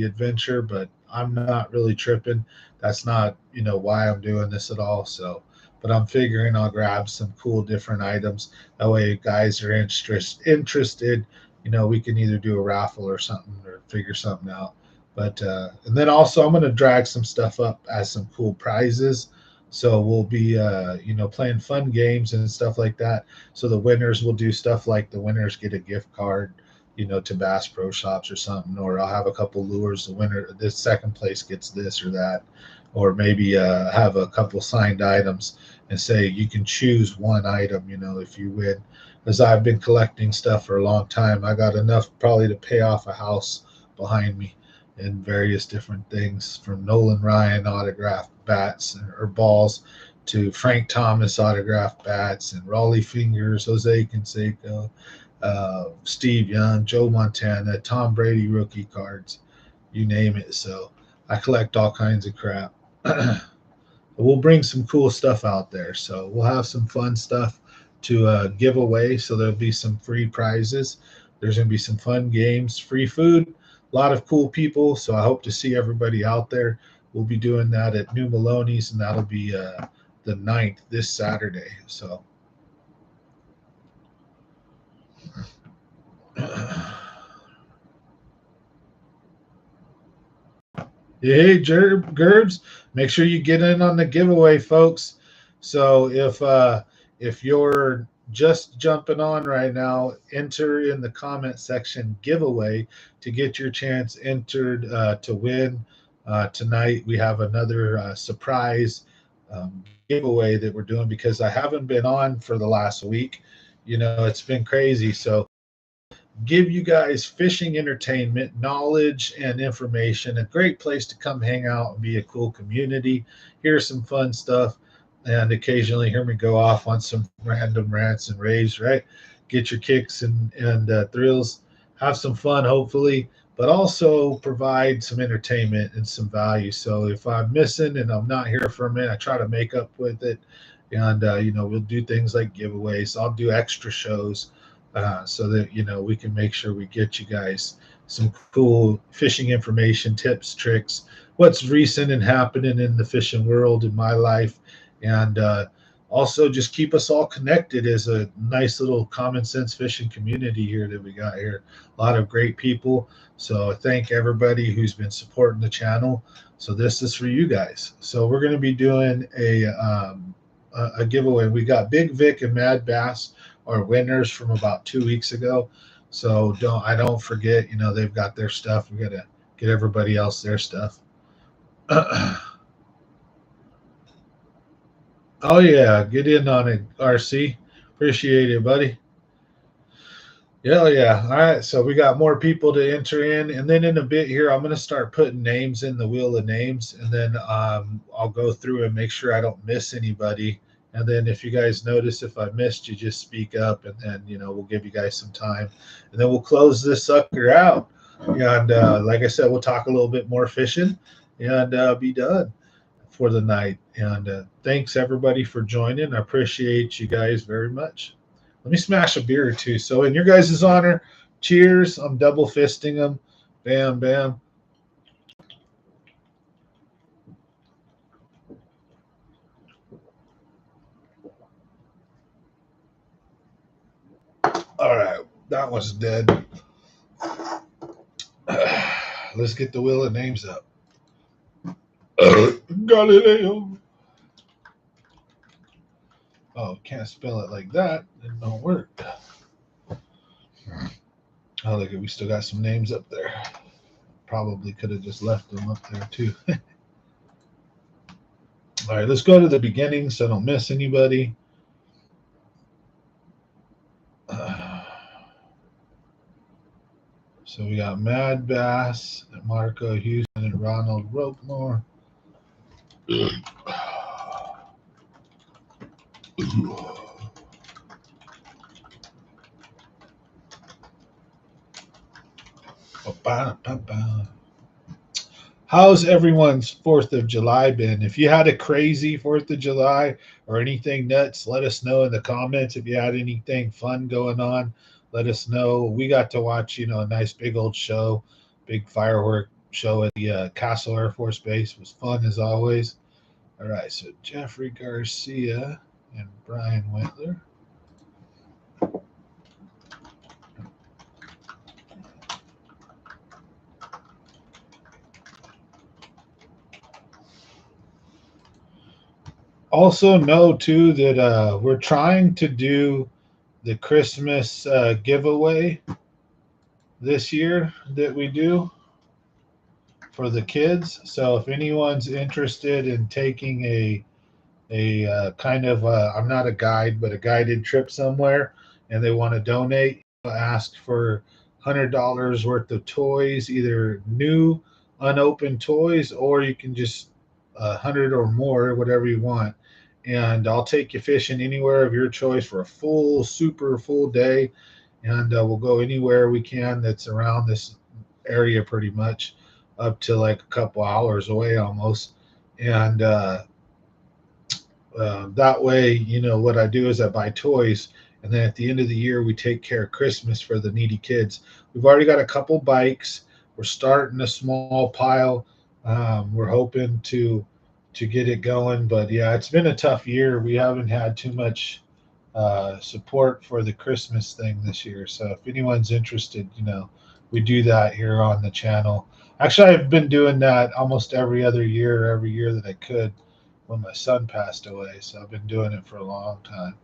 adventure. But I'm not really tripping. That's not why I'm doing this at all. So, but I'm figuring I'll grab some cool different items. That way, if guys are interested. We can either do a raffle or something or figure something out. But and then also I'm going to drag some stuff up as some cool prizes. So we'll be playing fun games and stuff like that. So the winners will do stuff like the winners get a gift card to Bass Pro Shops or something, or I'll have a couple lures. The winner, the second place gets this or that, or maybe have a couple signed items and say you can choose one item, if you win. As I've been collecting stuff for a long time, I got enough probably to pay off a house behind me and various different things, from Nolan Ryan autographed bats or balls to Frank Thomas autographed bats and Raleigh Fingers, Jose Canseco, Steve Young, Joe Montana, Tom Brady rookie cards, you name it. So I collect all kinds of crap. We'll bring some cool stuff out there. So we'll have some fun stuff to give away. So there'll be some free prizes. There's going to be some fun games, free food, a lot of cool people. So I hope to see everybody out there. We'll be doing that at New Maloney's, and that'll be the 9th, this Saturday. So hey, Gerbs, make sure you get in on the giveaway, folks. So if you're just jumping on right now, enter in the comment section giveaway to get your chance entered to win. Tonight we have another surprise giveaway that we're doing, because I haven't been on for the last week. It's been crazy. So give you guys fishing entertainment, knowledge, and information. A great place to come hang out and be a cool community. Hear some fun stuff, and occasionally hear me go off on some random rants and raves, right? Get your kicks and thrills. Have some fun, hopefully, but also provide some entertainment and some value. So if I'm missing and I'm not here for a minute, I try to make up with it. And, we'll do things like giveaways. I'll do extra shows so that we can make sure we get you guys some cool fishing information, tips, tricks, what's recent and happening in the fishing world in my life, and also just keep us all connected as a nice little common sense fishing community here that we got here. A lot of great people. So I thank everybody who's been supporting the channel. So this is for you guys. So we're going to be doing a giveaway. We got Big Vic and Mad Bass, our winners from about 2 weeks ago. So don't forget, they've got their stuff. We got to get everybody else their stuff. Oh yeah, get in on it, RC. Appreciate it, buddy. Yeah. All right, so we got more people to enter in, and then in a bit here, I'm going to start putting names in the wheel of names, and then I'll go through and make sure I don't miss anybody. And then if you guys notice if I missed you, just speak up, and then we'll give you guys some time, and then we'll close this sucker out. And like I said, we'll talk a little bit more fishing, and be done for the night. And thanks everybody for joining. I appreciate you guys very much. Let me smash a beer or two. So in your guys' honor, cheers. I'm double fisting them. Bam, bam. All right, that one's dead. Let's get the wheel of names up. Galileo. Oh, can't spell it like that. It don't work. Oh, look, we still got some names up there. Probably could have just left them up there too. All right, let's go to the beginning so I don't miss anybody. So we got Mad Bass, and Marco Houston, and Ronald Ropemore. How's everyone's 4th of July been? If you had a crazy 4th of July or anything nuts, let us know in the comments. If you had anything fun going on, let us know. We got to watch, a nice big old show, big firework show at the Castle Air Force Base. It was fun as always. All right, so Jeffrey Garcia and Brian Wentler. Also know too that we're trying to do the Christmas giveaway this year that we do for the kids. So if anyone's interested in taking a kind of I'm not a guide, but a guided trip somewhere, and they want to donate, ask for $100 worth of toys, either new unopened toys, or you can just 100 or more, whatever you want. And I'll take you fishing anywhere of your choice for a full, super full day, and we'll go anywhere we can that's around this area, pretty much up to like a couple hours away almost. And that way, what I do is I buy toys, and then at the end of the year, we take care of Christmas for the needy kids. We've already got a couple bikes. We're starting a small pile. We're hoping to get it going, but yeah, it's been a tough year. We haven't had too much support for the Christmas thing this year. So if anyone's interested, we do that here on the channel. Actually, I've been doing that almost every year that I could when my son passed away. So I've been doing it for a long time.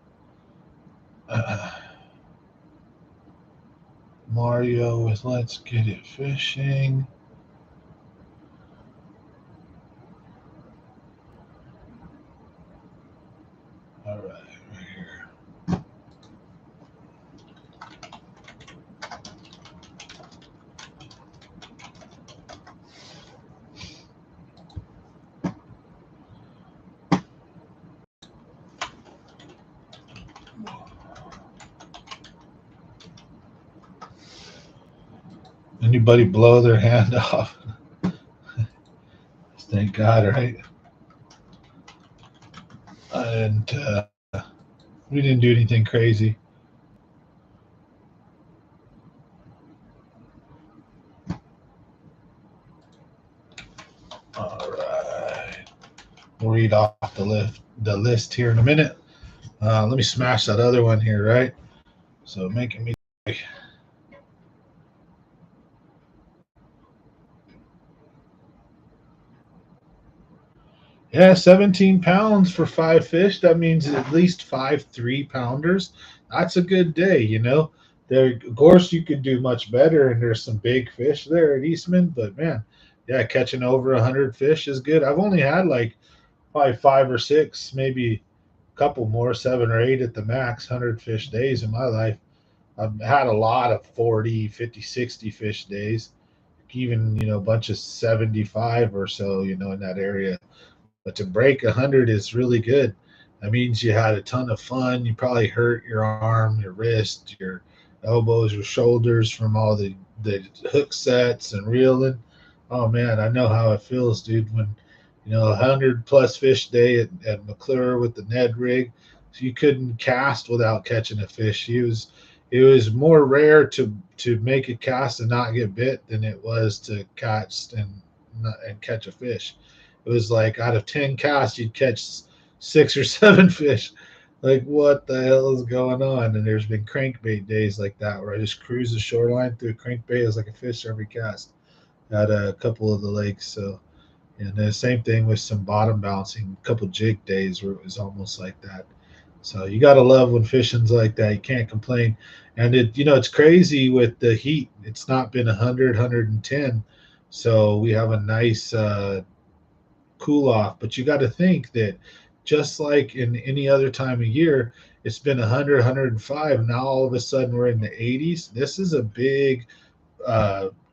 Mario with Let's Get It Fishing. All right, right here. Anybody blow their hand off? Thank God, right? And we didn't do anything crazy. All right. We'll read off the list here in a minute. Let me smash that other one here, right? So making me. Yeah, 17 pounds for 5 fish. That means at least 5 3-pounders. That's a good day. There, of course, you could do much better, and there's some big fish there at Eastman. But man, yeah, catching over 100 fish is good. I've only had like probably 5 or 6, maybe a couple more, 7 or 8 at the max, 100 fish days in my life. I've had a lot of 40, 50, 60 fish days, even, a bunch of 75 or so, in that area. But to break 100 is really good. That means you had a ton of fun. You probably hurt your arm, your wrist, your elbows, your shoulders from all the hook sets and reeling. Oh man, I know how it feels, dude. When 100 plus fish day at McClure with the Ned rig, so you couldn't cast without catching a fish. It was more rare to make a cast and not get bit than it was to catch and catch a fish. It was like out of 10 casts, you'd catch 6 or 7 fish. Like, what the hell is going on? And there's been crankbait days like that where I just cruise the shoreline through a crankbait. It was like a fish every cast at a couple of the lakes. So, and the same thing with some bottom bouncing, a couple jig days where it was almost like that. So you got to love when fishing's like that. You can't complain. And it's crazy with the heat. It's not been 100, 110. So we have a nice cool off. But you got to think that just like in any other time of year, it's been 100, 105. Now all of a sudden we're in the 80s. This is a big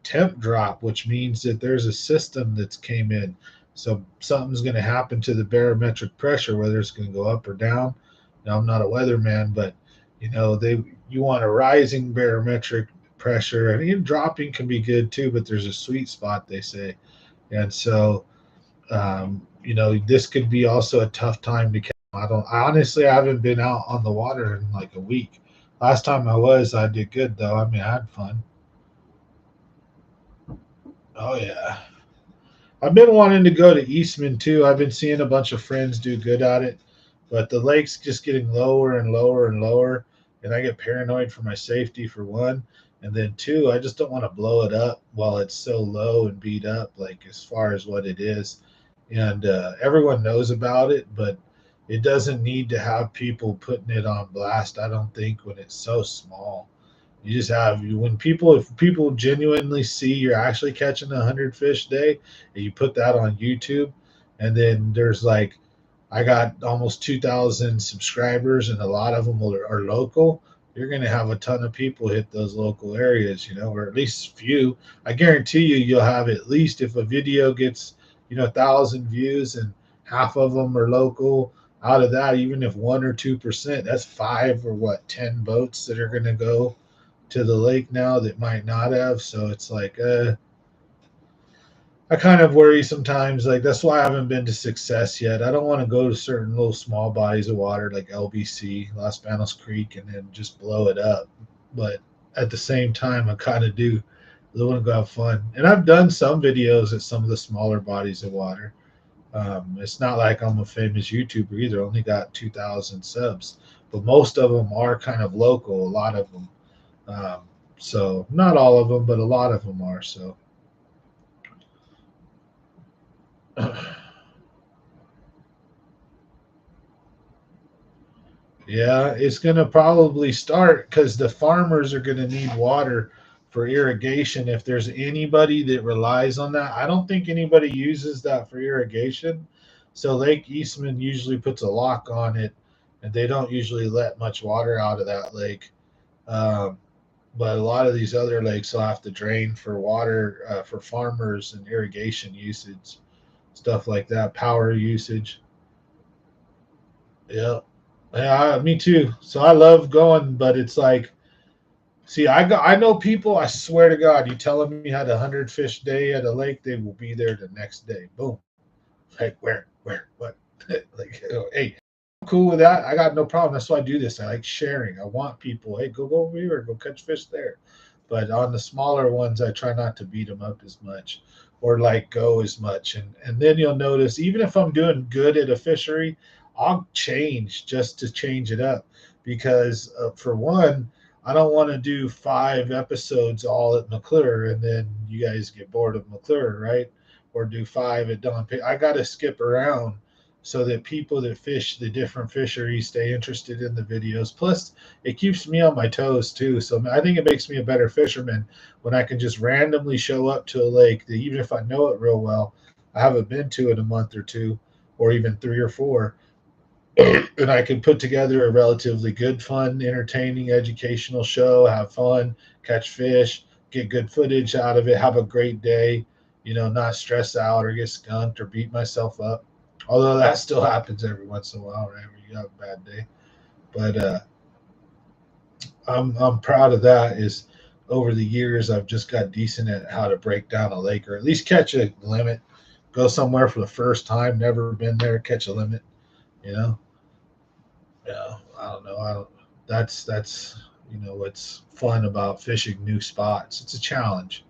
temp drop, which means that there's a system that's came in. So something's going to happen to the barometric pressure, whether it's going to go up or down. Now I'm not a weatherman, but you want a rising barometric pressure, and even dropping can be good too. But there's a sweet spot, they say, and so this could be also a tough time to catch. I haven't been out on the water in like a week. Last time I was, I did good though. I mean, I had fun. Oh yeah. I've been wanting to go to Eastman too. I've been seeing a bunch of friends do good at it, but the lake's just getting lower and lower and lower, and I get paranoid for my safety for one, and then two, I just don't want to blow it up while it's so low and beat up, like as far as what it is. And everyone knows about it, but it doesn't need to have people putting it on blast. I don't think when it's so small. You just have when people if people genuinely see you're actually catching 100 fish a day, and you put that on YouTube, and then there's like I got almost 2,000 subscribers, and a lot of them are local. You're going to have a ton of people hit those local areas, or at least few. I guarantee you'll have at least if a video gets 1,000 views and half of them are local. Out of that, even if 1 or 2%, that's five or what 10 boats that are going to go to the lake now that might not have. So it's like, I kind of worry sometimes. Like that's why I haven't been to Success yet. I don't want to go to certain little small bodies of water like LBC, Los Banos Creek, and then just blow it up. But at the same time, I kind of do. I want to go have fun. And I've done some videos at some of the smaller bodies of water. It's not like I'm a famous YouTuber either. I only got 2,000 subs, but most of them are kind of local. A lot of them. Um, so not all of them, but a lot of them are. So. Yeah, it's going to probably start because the farmers are going to need water for irrigation. If there's anybody that relies on that, I don't think anybody uses that for irrigation. So Lake Eastman usually puts a lock on it, and they don't usually let much water out of that lake. Um, but a lot of these other lakes will have to drain for water for farmers and irrigation usage, stuff like that, power usage. Yeah. Yeah, me too. So I love going, but it's like, see, I know people. I swear to God, you tell them you had 100 fish a day at a lake, they will be there the next day. Boom. Like where, what? Like, hey, I'm cool with that. I got no problem. That's why I do this. I like sharing. I want people. Hey, go over here, go catch fish there. But on the smaller ones, I try not to beat them up as much, or like go as much. And then you'll notice, even if I'm doing good at a fishery, I'll change just to change it up because for one, I don't want to do 5 episodes all at McClure and then you guys get bored of McClure, right? Or do 5 at Don. I got to skip around so that people that fish the different fisheries stay interested in the videos. Plus, it keeps me on my toes too. So I think it makes me a better fisherman when I can just randomly show up to a lake that even if I know it real well, I haven't been to in a month or two, or even 3 or 4, and I can put together a relatively good, fun, entertaining, educational show, have fun, catch fish, get good footage out of it, have a great day, not stress out or get skunked or beat myself up. Although that still happens every once in a while, right? When you have a bad day. But I'm proud of that. Is over the years I've just got decent at how to break down a lake or at least catch a limit. Go somewhere for the first time, never been there, catch a limit. You know, yeah, I don't know. I don't. That's what's fun about fishing new spots. It's a challenge,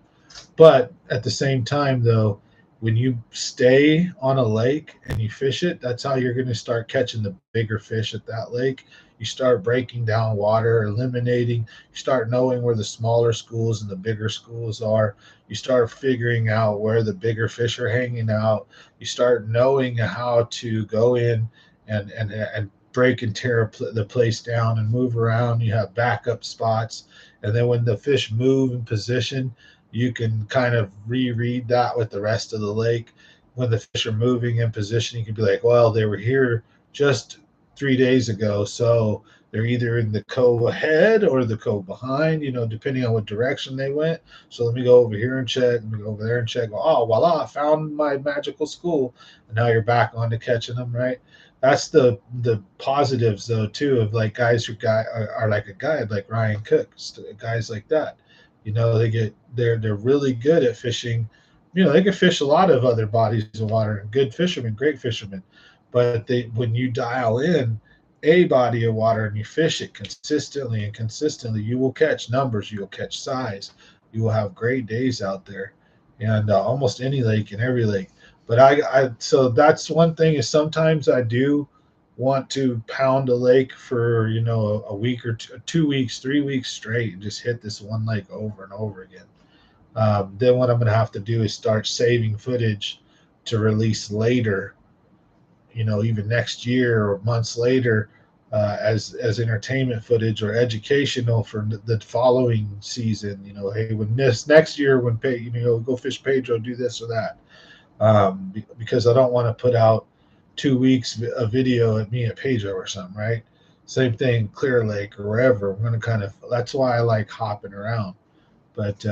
but at the same time, though, when you stay on a lake and you fish it, that's how you're going to start catching the bigger fish at that lake. You start breaking down water, eliminating. You start knowing where the smaller schools and the bigger schools are. You start figuring out where the bigger fish are hanging out. You start knowing how to go in and break and tear the place down and move around. You have backup spots, and then when the fish move in position, you can kind of reread that with the rest of the lake. When the fish are moving in position, you can be like, well, they were here just 3 days ago, so they're either in the cove ahead or the cove behind, depending on what direction they went. So let me go over here and check. Let me go over there and check. Oh, voila, I found my magical school. And now you're back on to catching them, right? That's the positives though too of like guys who are like a guide like Ryan Cook, guys like that. They're really good at fishing. They can fish a lot of other bodies of water and good fishermen, great fishermen. But when you dial in a body of water and you fish it consistently, you will catch numbers, you will catch size, you will have great days out there, and almost any lake and every lake. But so that's one thing is sometimes I do want to pound a lake for a week or 2 weeks, 3 weeks straight and just hit this one lake over and over again. Then what I'm going to have to do is start saving footage to release later, even next year or months later, as entertainment footage or educational for the following season. Hey, when this next year when go fish Pedro, do this or that, because I don't want to put out 2 weeks a video at me at Pedro or something, right? Same thing, Clear Lake or wherever. I'm going to that's why I like hopping around. But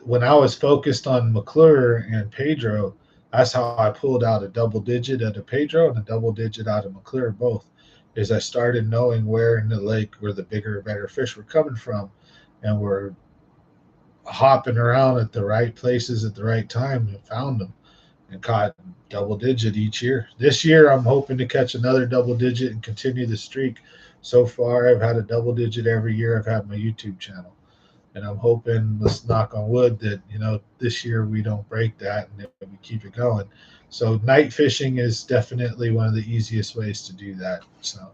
when I was focused on McClure and Pedro, that's how I pulled out a double digit at a Pedro and a double digit out of McClure both. Is I started knowing where in the lake where the bigger, better fish were coming from, and we're hopping around at the right places at the right time and found them and caught double digit each year. This year, I'm hoping to catch another double digit and continue the streak. So far, I've had a double digit every year I've had my YouTube channel. And I'm hoping, let's knock on wood, that this year we don't break that and that we keep it going. So night fishing is definitely one of the easiest ways to do that. So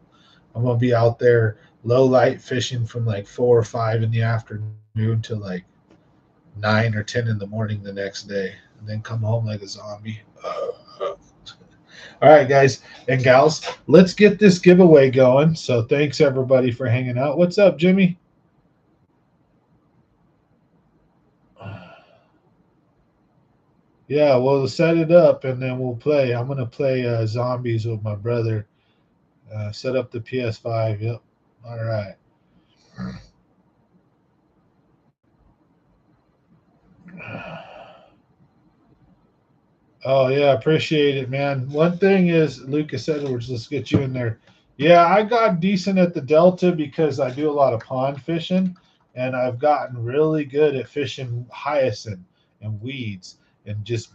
I'm gonna be out there low light fishing from like 4 or 5 in the afternoon to like 9 or 10 in the morning the next day, and then come home like a zombie. All right, guys and gals, let's get this giveaway going. So thanks everybody for hanging out. What's up, Jimmy? Yeah, we'll set it up and then we'll play. I'm gonna play zombies with my brother. Set up the PS5. Yep. All right. Oh yeah, appreciate it, man. One thing is Lucas Edwards. Let's get you in there. Yeah, I got decent at the Delta because I do a lot of pond fishing, and I've gotten really good at fishing hyacinth and weeds and just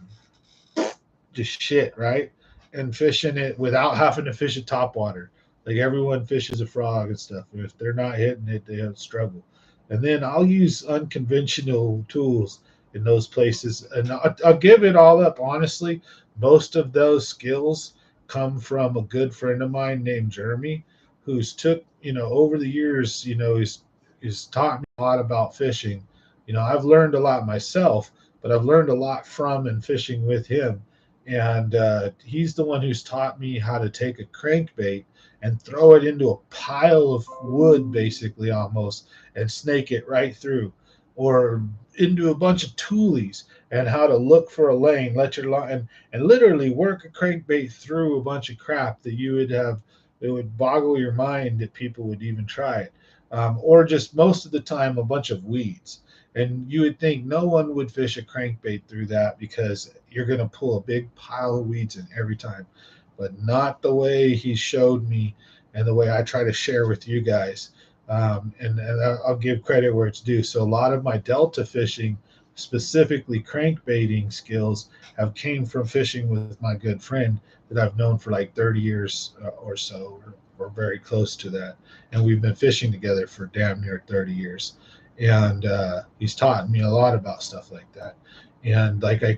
shit, right? And fishing it without having to fish it top water. Like everyone fishes a frog and stuff. And if they're not hitting it, they have struggle. And then I'll use unconventional tools in those places. And I'll give it all up. Honestly, most of those skills come from a good friend of mine named Jeremy, who's took, over the years, he's taught me a lot about fishing. I've learned a lot myself, but I've learned a lot from and fishing with him, and he's the one who's taught me how to take a crankbait and throw it into a pile of wood, basically almost, and snake it right through, or into a bunch of toolies, and how to look for a lane, let your line, and literally work a crankbait through a bunch of crap that you would have. It would boggle your mind that people would even try it, or just most of the time a bunch of weeds. And you would think no one would fish a crankbait through that because you're going to pull a big pile of weeds in every time, but not the way he showed me and the way I try to share with you guys. And I'll give credit where it's due. So a lot of my Delta fishing, specifically crankbaiting skills, have came from fishing with my good friend that I've known for like 30 years or so, or very close to that. And we've been fishing together for damn near 30 years. And he's taught me a lot about stuff like that. And like I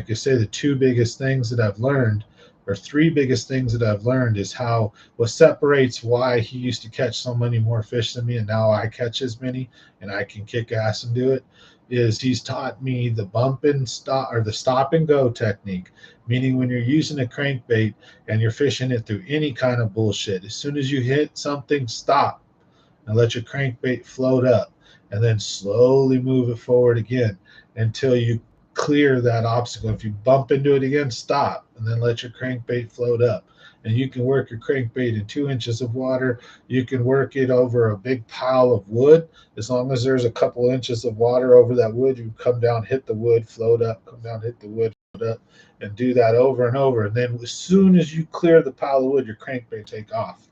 could say, the two biggest things that I've learned, or three biggest things that I've learned, is how what separates why he used to catch so many more fish than me, and now I catch as many, and I can kick ass and do it. Is he's taught me the bump and stop, or the stop and go technique, meaning when you're using a crankbait and you're fishing it through any kind of bullshit, as soon as you hit something, stop and let your crankbait float up, and then slowly move it forward again until you clear that obstacle. If you bump into it again, stop and then let your crankbait float up. And you can work your crankbait in 2 inches of water. You can work it over a big pile of wood. As long as there's a couple inches of water over that wood, you come down, hit the wood, float up, come down, hit the wood, float up, and do that over and over. And then as soon as you clear the pile of wood, your crankbait take off.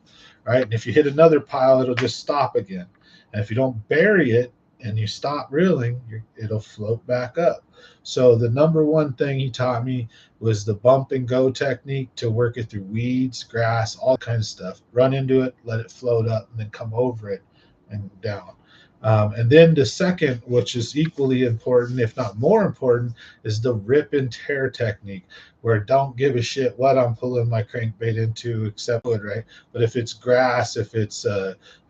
Right? And if you hit another pile, it'll just stop again. And if you don't bury it and you stop reeling, it'll float back up. So the number one thing he taught me was the bump and go technique, to work it through weeds, grass, all kinds of stuff. Run into it, let it float up, and then come over it and down. And then the second, which is equally important, if not more important, is the rip and tear technique, where don't give a shit what I'm pulling my crankbait into except wood, right? But if it's grass, if it's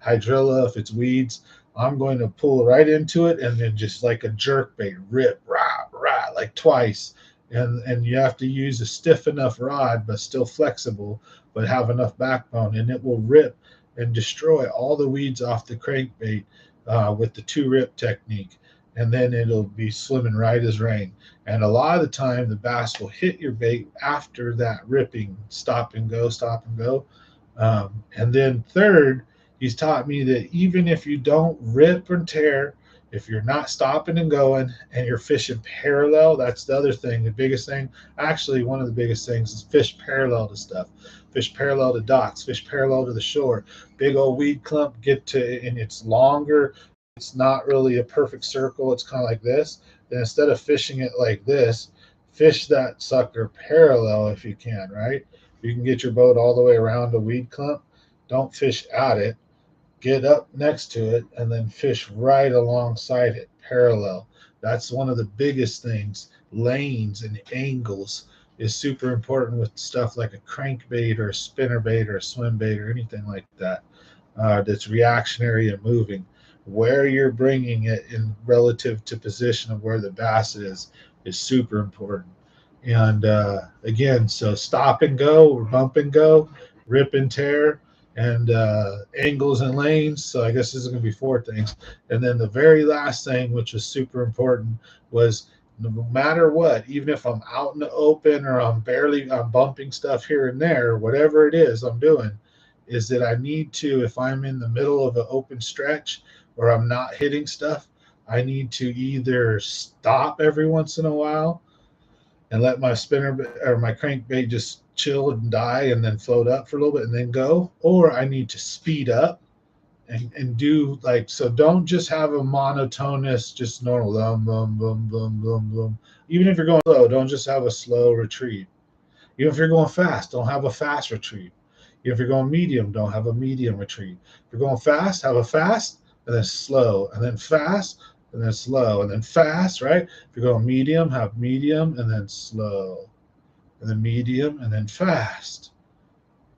hydrilla, if it's weeds, I'm going to pull right into it and then just like a jerk bait, rip, rah, rah, like twice, and you have to use a stiff enough rod, but still flexible, but have enough backbone, and it will rip and destroy all the weeds off the crankbait with the two rip technique. And then it'll be swimming right as rain. And a lot of the time, the bass will hit your bait after that ripping, stop and go, stop and go. And then third, he's taught me that even if you don't rip and tear, if you're not stopping and going and you're fishing parallel, that's the other thing. The biggest thing, actually, one of the biggest things is fish parallel to stuff. Fish parallel to docks, fish parallel to the shore. Big old weed clump, get to, and it's longer. It's not really a perfect circle. It's kind of like this. Then instead of fishing it like this, fish that sucker parallel if you can, right? You can get your boat all the way around a weed clump. Don't fish at it, get up next to it, and then fish right alongside it, parallel. That's one of the biggest things. Lanes and angles is super important with stuff like a crankbait or a spinnerbait or a swim bait or anything like that. That's reactionary and moving. Where you're bringing it in relative to position of where the bass is super important. And again, so stop and go, or bump and go, rip and tear, and angles and lanes. So I guess this is going to be four things. And then the very last thing, which was super important, was no matter what, even if I'm out in the open or I'm bumping stuff here and there, whatever it is I'm doing, is that I need to, if I'm in the middle of an open stretch or I'm not hitting stuff, I need to either stop every once in a while and let my spinner or my crankbait just chill and die and then float up for a little bit and then go, or I need to speed up and do like, so don't just have a monotonous, just normal boom, boom, boom, boom, boom, boom. Even if you're going slow, don't just have a slow retreat. Even if you're going fast, don't have a fast retreat. Even if you're going medium, don't have a medium retreat. If you're going fast, have a fast and then slow and then fast and then slow and then fast, right? If you're going medium, have medium and then slow and then medium and then fast,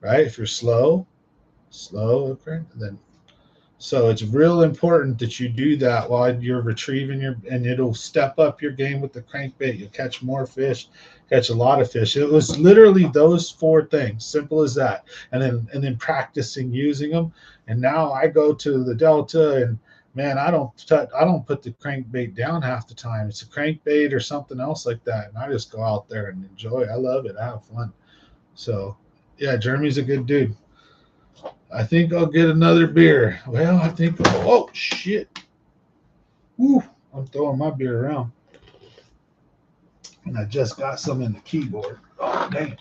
right? If you're slow, slow, okay, and then so it's real important that you do that while you're retrieving and it'll step up your game with the crankbait. You'll catch more fish, catch a lot of fish. It was literally those four things, simple as that. And then practicing using them. And now I go to the Delta and man, I don't put the crankbait down half the time. It's a crankbait or something else like that. And I just go out there and enjoy. I love it. I have fun. So yeah, Jeremy's a good dude. I think I'll get another beer. Well, I think. Oh shit! Woo! I'm throwing my beer around, and I just got some in the keyboard. Oh dang!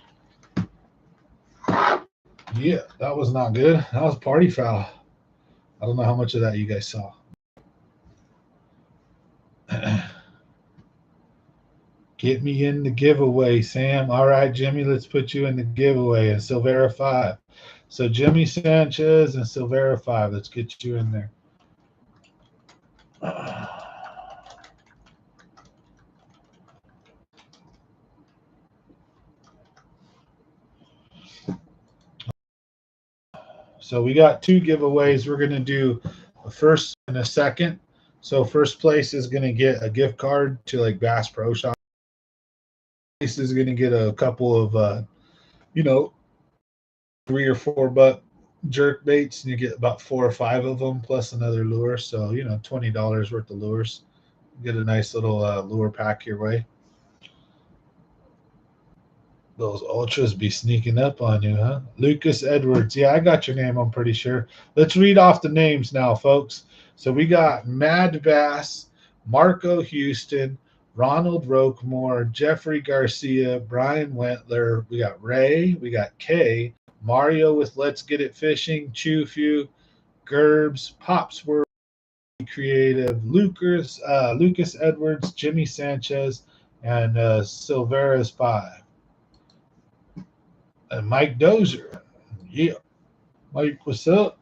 Yeah, that was not good. That was party foul. I don't know how much of that you guys saw. Get me in the giveaway, Sam. All right, Jimmy, let's put you in the giveaway and Silvera 5. So Jimmy Sanchez and Silvera 5. Let's get you in there. So we got two giveaways. We're going to do a first and a second. So first place is going to get a gift card to like Bass Pro Shop. Place is going to get a couple of, you know, $3 or $4 jerk baits, and you get about 4 or 5 of them plus another lure. So $20 worth of lures. Get a nice little lure pack your way. Those ultras be sneaking up on you, huh? Lucas Edwards. Yeah, I got your name, I'm pretty sure. Let's read off the names now, folks. So we got Mad Bass, Marco Houston, Ronald Roquemore, Jeffrey Garcia, Brian Wentler. We got Ray. We got Kay. Mario with Let's Get It Fishing, Chew Few, Gerbs, Pops World Creative, Lucas Edwards, Jimmy Sanchez, and Silvera's 5. And Mike Dozier. Yeah. Mike, what's up?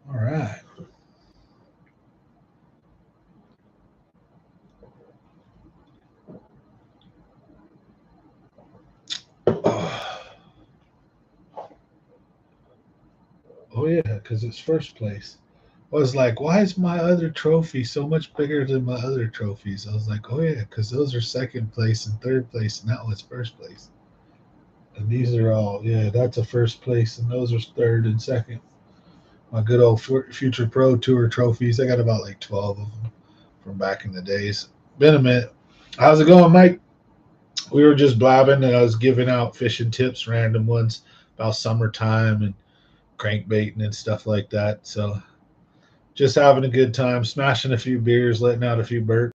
All right. Oh, yeah, because it's first place. was like, why is my other trophy so much bigger than my other trophies? I was like, oh yeah, because those are second place and third place, and that was first place. And these are all, yeah, that's a first place, and those are third and second. My good old Future Pro Tour trophies. I got about like 12 of them from back in the days. Been a minute. How's it going, Mike? We were just blabbing, and I was giving out fishing tips, random ones about summertime and crankbaiting and stuff like that. So just having a good time, smashing a few beers, letting out a few birds.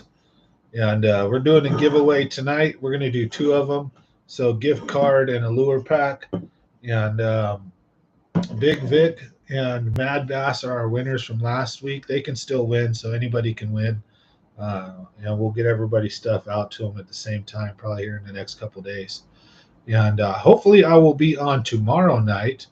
And we're doing a giveaway tonight. We're going to do two of them. So, gift card and a lure pack. And Big Vic and Mad Bass are our winners from last week. They can still win, so anybody can win. And we'll get everybody's stuff out to them at the same time, probably here in the next couple days. And hopefully, I will be on tomorrow night.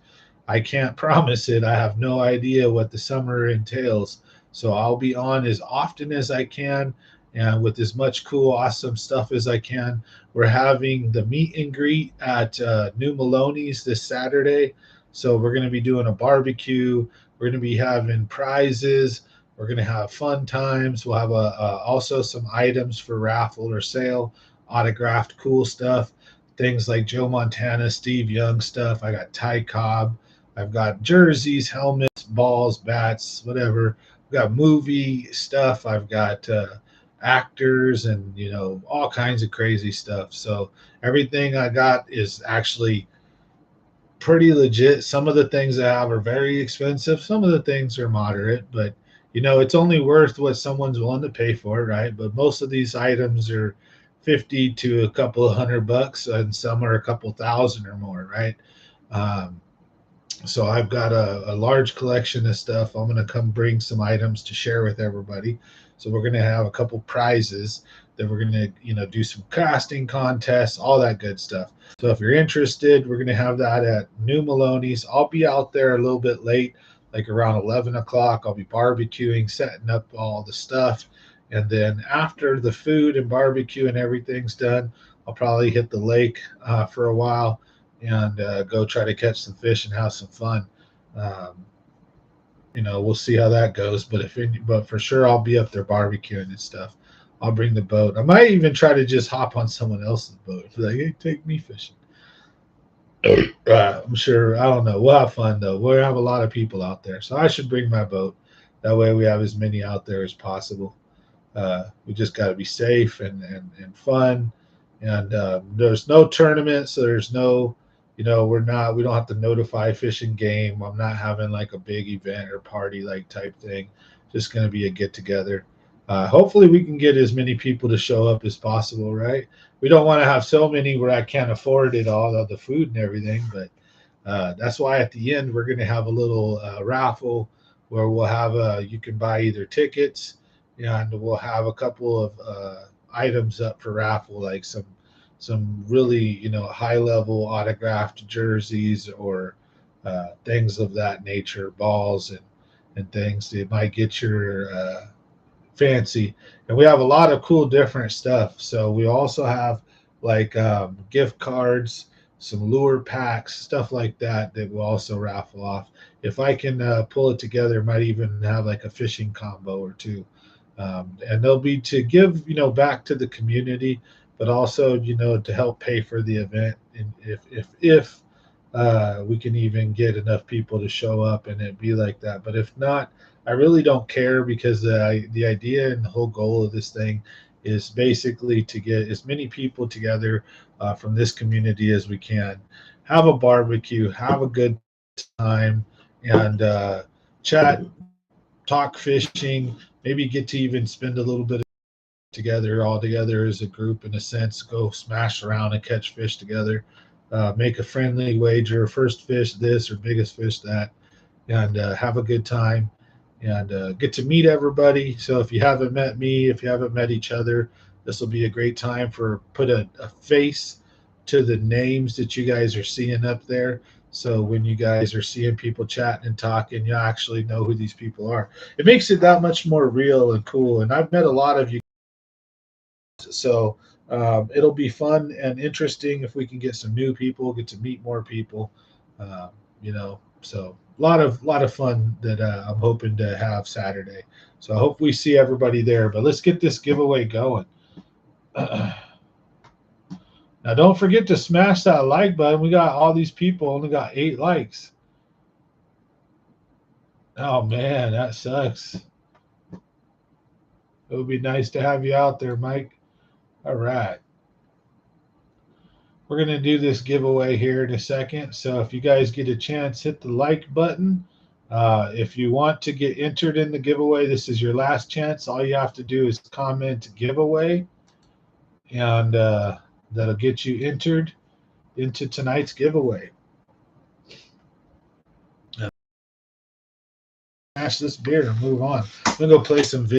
I can't promise it. I have no idea what the summer entails. So I'll be on as often as I can and with as much cool, awesome stuff as I can. We're having the meet and greet at New Maloney's this Saturday. So we're going to be doing a barbecue. We're going to be having prizes. We're going to have fun times. We'll have also some items for raffle or sale, autographed cool stuff, things like Joe Montana, Steve Young stuff. I got Ty Cobb. I've got jerseys, helmets, balls, bats, whatever. I've got movie stuff. I've got actors and all kinds of crazy stuff. So everything I got is actually pretty legit. Some of the things I have are very expensive. Some of the things are moderate, but it's only worth what someone's willing to pay for, right? But most of these items are 50 to a couple of $100, and some are a couple thousand or more, right? Um, so I've got a large collection of stuff. I'm going to come bring some items to share with everybody. So we're going to have a couple prizes. Then we're going to, do some casting contests, all that good stuff. So if you're interested, we're going to have that at New Maloney's. I'll be out there a little bit late, like around 11 o'clock. I'll be barbecuing, setting up all the stuff. And then after the food and barbecue and everything's done, I'll probably hit the lake for a while and go try to catch some fish and have some fun. Um, we'll see how that goes. But for sure, I'll be up there barbecuing and stuff. I'll bring the boat. I might even try to just hop on someone else's boat. Be like, hey, take me fishing. I'm sure. I don't know. We'll have fun though. We'll have a lot of people out there, so I should bring my boat. That way, we have as many out there as possible. We just got to be safe and fun. And there's no tournament, so there's no, we don't have to notify Fish and Game. I'm not having like a big event or party like type thing. Just going to be a get together. Hopefully, we can get as many people to show up as possible, right? We don't want to have so many where I can't afford it all of the food and everything, but that's why at the end we're going to have a little raffle where we'll have you can buy either tickets and we'll have a couple of items up for raffle, like some really high level autographed jerseys or things of that nature, balls and things that might get your fancy. And we have a lot of cool different stuff. So we also have like gift cards, some lure packs, stuff like that we'll also raffle off. If I can pull it together, might even have like a fishing combo or two. And they'll be to give back to the community, but also to help pay for the event. And if we can even get enough people to show up and it be like that. But if not, I really don't care because the idea and the whole goal of this thing is basically to get as many people together from this community as we can, have a barbecue, have a good time, and chat, talk fishing, maybe get to even spend a little bit together all together as a group in a sense, go smash around and catch fish together, make a friendly wager, first fish this or biggest fish that, and have a good time and get to meet everybody. So if you haven't met me, if you haven't met each other, this will be a great time for put a face to the names that you guys are seeing up there. So when you guys are seeing people chatting and talking, you actually know who these people are. It makes it that much more real and cool. And I've met a lot of you. So it'll be fun and interesting if we can get some new people, get to meet more people. Um, So a lot of fun that I'm hoping to have Saturday. So I hope we see everybody there. But let's get this giveaway going. Now don't forget to smash that like button. We got all these people only got 8 likes. Oh man, that sucks. It would be nice to have you out there, Mike. All right. We're going to do this giveaway here in a second. So if you guys get a chance, hit the like button. If you want to get entered in the giveaway, this is your last chance. All you have to do is comment giveaway, and that'll get you entered into tonight's giveaway. Now, smash this beer and move on. I'm going to go play some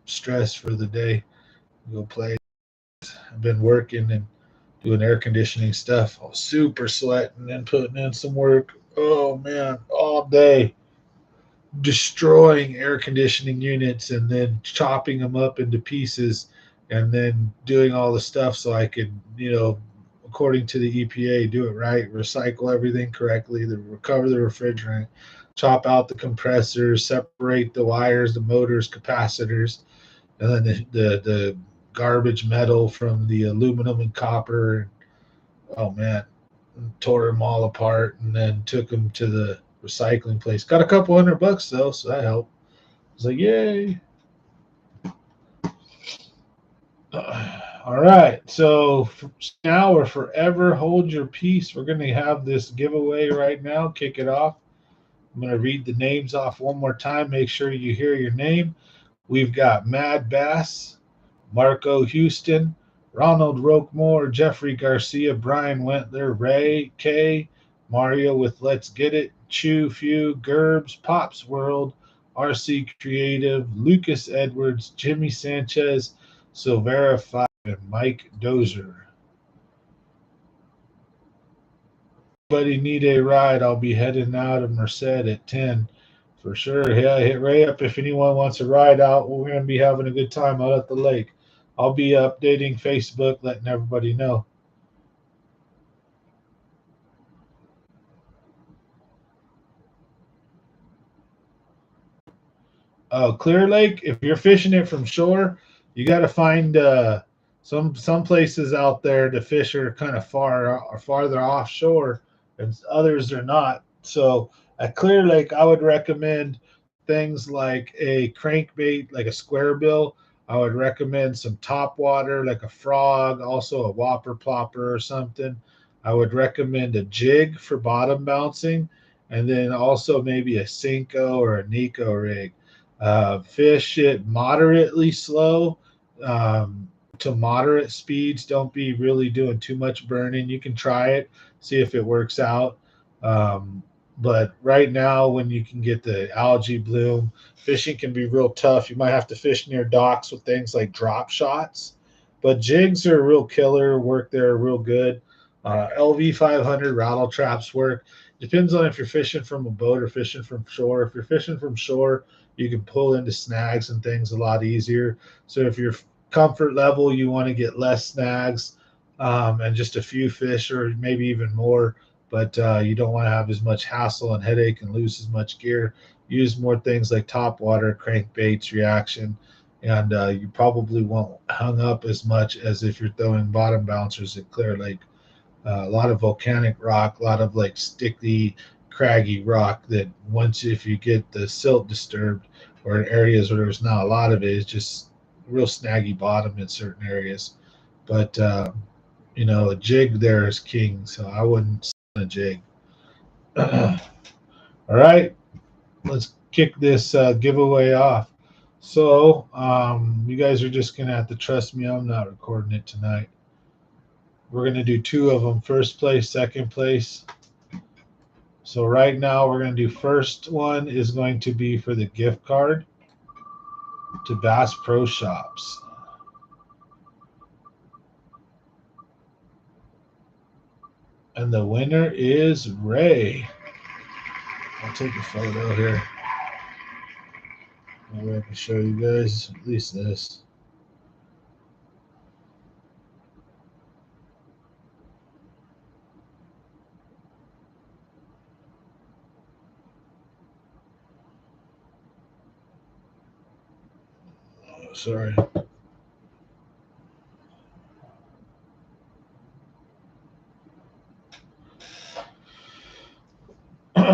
stress for the day. Go play. I've been working and doing air conditioning stuff. I was super sweating and putting in some work. Oh man, all day destroying air conditioning units and then chopping them up into pieces and then doing all the stuff so I could, according to the EPA, do it right, recycle everything correctly, recover the refrigerant, chop out the compressors, separate the wires, the motors, capacitors, and then the garbage metal from the aluminum and copper. Oh man, tore them all apart and then took them to the recycling place. Got a couple $100 though, so that helped. I was like, yay. All right, so now or forever hold your peace. We're going to have this giveaway right now. Kick it off. I'm going to read the names off one more time. Make sure you hear your name. We've got Mad Bass, Marco Houston, Ronald Roquemore, Jeffrey Garcia, Brian Wentler, Ray K, Mario with Let's Get It, Chew Few, Gerbs, Pops World, RC Creative, Lucas Edwards, Jimmy Sanchez, Silvera 5, and Mike Dozer. Anybody need a ride? I'll be heading out of Merced at 10 for sure. Yeah, hit Ray up if anyone wants a ride out. We're going to be having a good time out at the lake. I'll be updating Facebook, letting everybody know. Clear Lake, if you're fishing it from shore, you got to find some places out there the fish are kind of far or farther offshore, and others are not. So at Clear Lake, I would recommend things like a crankbait, like a square bill. I would recommend some top water, like a frog, also a whopper plopper or something. I would recommend a jig for bottom bouncing, and then also maybe a Cinco or a Nico rig. Fish it moderately slow to moderate speeds. Don't be really doing too much burning. You can try it, see if it works out. But right now, when you can get the algae bloom, fishing can be real tough. You might have to fish near docks with things like drop shots. But jigs are a real killer, work there real good. LV 500 rattle traps work. Depends on if you're fishing from a boat or fishing from shore. If you're fishing from shore, you can pull into snags and things a lot easier. So if your comfort level, you want to get less snags and just a few fish or maybe even more, but you don't want to have as much hassle and headache and lose as much gear. Use more things like top water, crankbaits, reaction, and you probably won't hung up as much as if you're throwing bottom bouncers at Clear Lake. A lot of volcanic rock, a lot of like sticky, craggy rock that once if you get the silt disturbed or in areas where there's not a lot of it, it's just real snaggy bottom in certain areas. But a jig there is king, so I wouldn't send a jig. All right, let's kick this giveaway off. So you guys are just gonna have to trust me. I'm not recording it tonight. We're going to do 2 of them, first place, second place. So right now we're going to do first one is going to be for the gift card to Bass Pro Shops. And the winner is Ray. I'll take a photo here. Maybe I can show you guys at least this. Sorry. All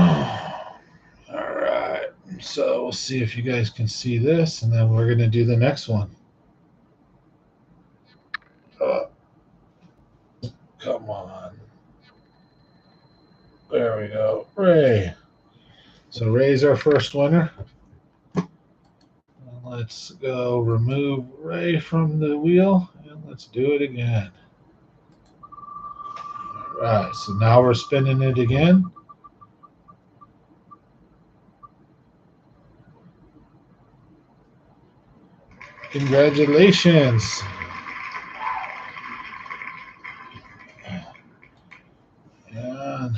right. So we'll see if you guys can see this, and then we're going to do the next one. Come on. There we go. Ray. So Ray's our first winner. Let's go remove Ray from the wheel, and let's do it again. All right. So now we're spinning it again. Congratulations. And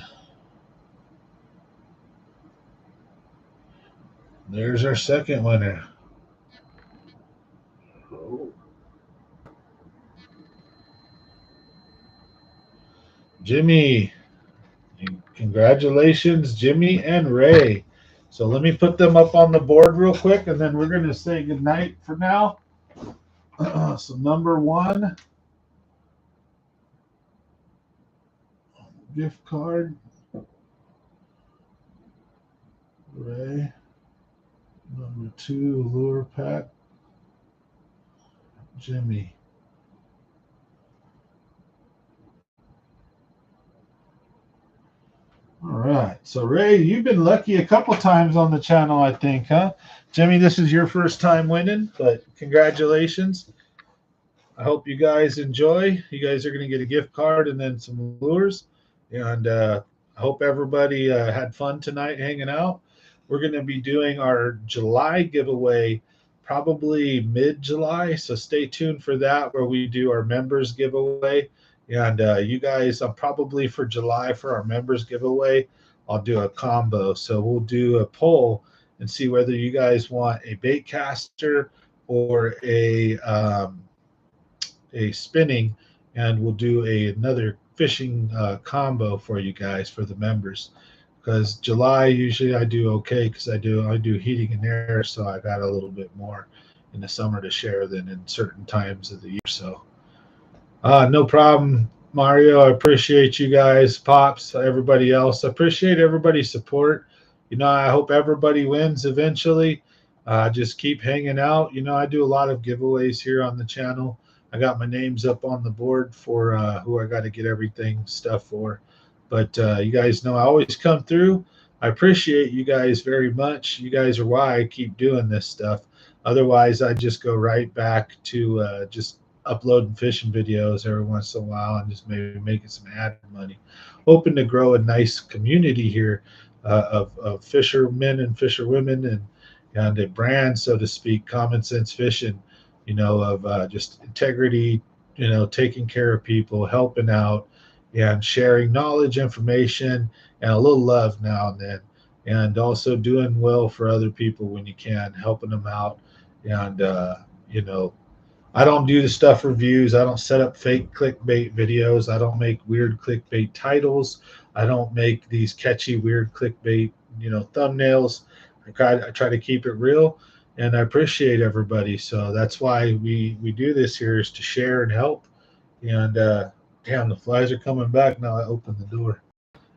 there's our second winner. Jimmy. Congratulations, Jimmy and Ray. So let me put them up on the board real quick, and then we're going to say goodnight for now. So number one, gift card, Ray. Number two, lure pack, Jimmy. All right. So Ray, you've been lucky a couple times on the channel, I think, huh? Jimmy, this is your first time winning, but congratulations. I hope you guys enjoy. You guys are going to get a gift card and then some lures. And I hope everybody had fun tonight hanging out. We're going to be doing our July giveaway probably mid-July. So stay tuned for that, where we do our members giveaway. And you guys, probably for July for our members giveaway, I'll do a combo. So we'll do a poll and see whether you guys want a bait caster or a spinning, and we'll do another fishing combo for you guys for the members. Because July usually I do okay because I do heating and air, so I got a little bit more in the summer to share than in certain times of the year. So no problem, Mario. I appreciate you guys, Pops, everybody else. I appreciate everybody's support. I hope everybody wins eventually. Just keep hanging out. I do a lot of giveaways here on the channel. I got my names up on the board for who I got to get everything stuff for. But you guys know I always come through. I appreciate you guys very much. You guys are why I keep doing this stuff. Otherwise, I just go right back to just uploading fishing videos every once in a while and just maybe making some ad money. Hoping to grow a nice community here of fishermen and fisherwomen and a brand, so to speak, Common Sense Fishing, of just integrity, taking care of people, helping out, and sharing knowledge, information, and a little love now and then. And also doing well for other people when you can, helping them out. And, I don't do the stuff for views. I don't set up fake clickbait videos. I don't make weird clickbait titles. I don't make these catchy, weird clickbait, thumbnails. I try to keep it real, and I appreciate everybody. So that's why we do this here, is to share and help. And damn, the flies are coming back now. I opened the door.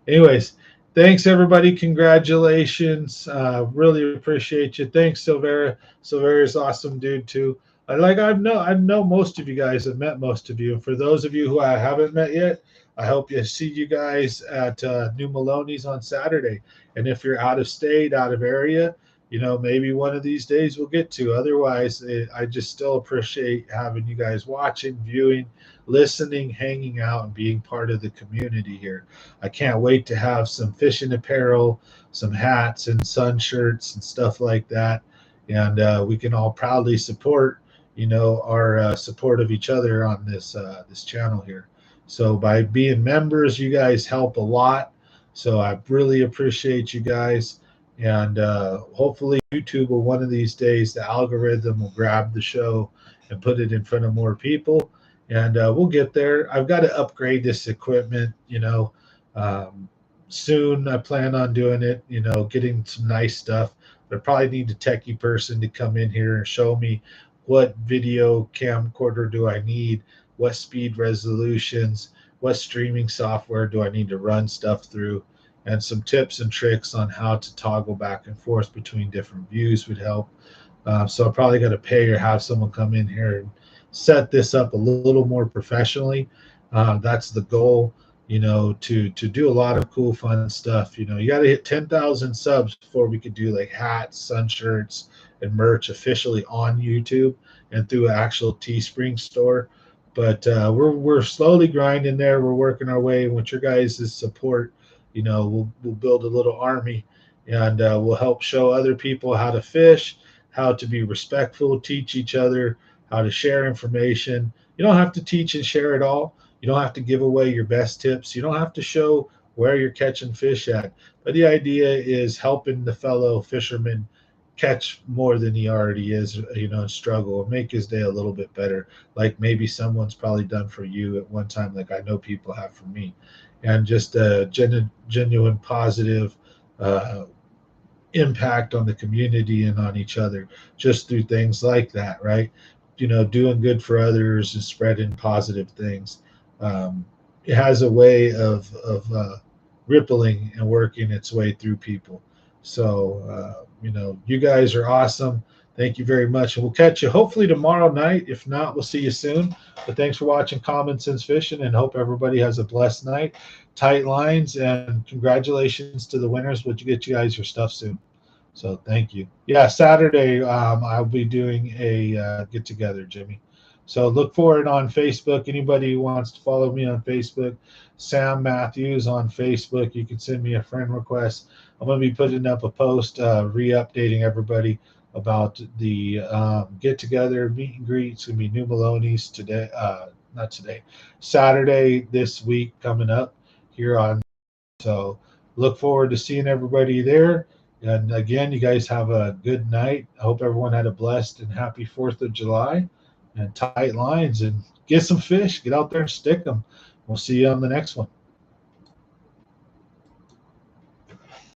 Anyways, thanks everybody. Congratulations. Really appreciate you. Thanks, Silvera. Silvera's awesome dude too. I know most of you guys. Have met most of you. And for those of you who I haven't met yet, I hope you see you guys at New Maloney's on Saturday. And if you're out of state, out of area, maybe one of these days we'll get to. Otherwise, I just still appreciate having you guys watching, viewing, listening, hanging out, and being part of the community here. I can't wait to have some fishing apparel, some hats and sun shirts and stuff like that. And we can all proudly support, our support of each other on this channel here. So by being members, you guys help a lot. So I really appreciate you guys. And hopefully YouTube will one of these days, the algorithm will grab the show and put it in front of more people. And we'll get there. I've got to upgrade this equipment, soon. I plan on doing it, getting some nice stuff. But I probably need a techie person to come in here and show me what video camcorder do I need, what speed resolutions, what streaming software do I need to run stuff through, and some tips and tricks on how to toggle back and forth between different views would help. So I probably got to pay or have someone come in here and set this up a little more professionally. That's the goal, to do a lot of cool, fun stuff. You got to hit 10,000 subs before we could do like hats, sun shirts, and merch officially on YouTube and through an actual Teespring store. But we're slowly grinding there. We're working our way. And with your guys' support, we'll build a little army, and we'll help show other people how to fish, how to be respectful, teach each other how to share information. You don't have to teach and share it all. You don't have to give away your best tips. You don't have to show where you're catching fish at. But the idea is helping the fellow fisherman catch more than he already is, and struggle, and make his day a little bit better. Like maybe someone's probably done for you at one time, like I know people have for me. And just a genuine positive uh, impact on the community and on each other just through things like that, right? Doing good for others and spreading positive things. It has a way of rippling and working its way through people. So, you guys are awesome. Thank you very much. And we'll catch you hopefully tomorrow night. If not, we'll see you soon. But thanks for watching Common Sense Fishing, and hope everybody has a blessed night. Tight lines, and congratulations to the winners. We'll get you guys your stuff soon. So thank you. Yeah, Saturday I'll be doing a get together, Jimmy. So look for it on Facebook. Anybody who wants to follow me on Facebook, Sam Matthews on Facebook, you can send me a friend request. I'm going to be putting up a post re-updating everybody about the get together, meet and greet. It's going to be New Maloney's today, not today, Saturday this week coming up here on. So look forward to seeing everybody there. And again, you guys have a good night. I hope everyone had a blessed and happy 4th of July, and tight lines, and get some fish. Get out there and stick them. We'll see you on the next one.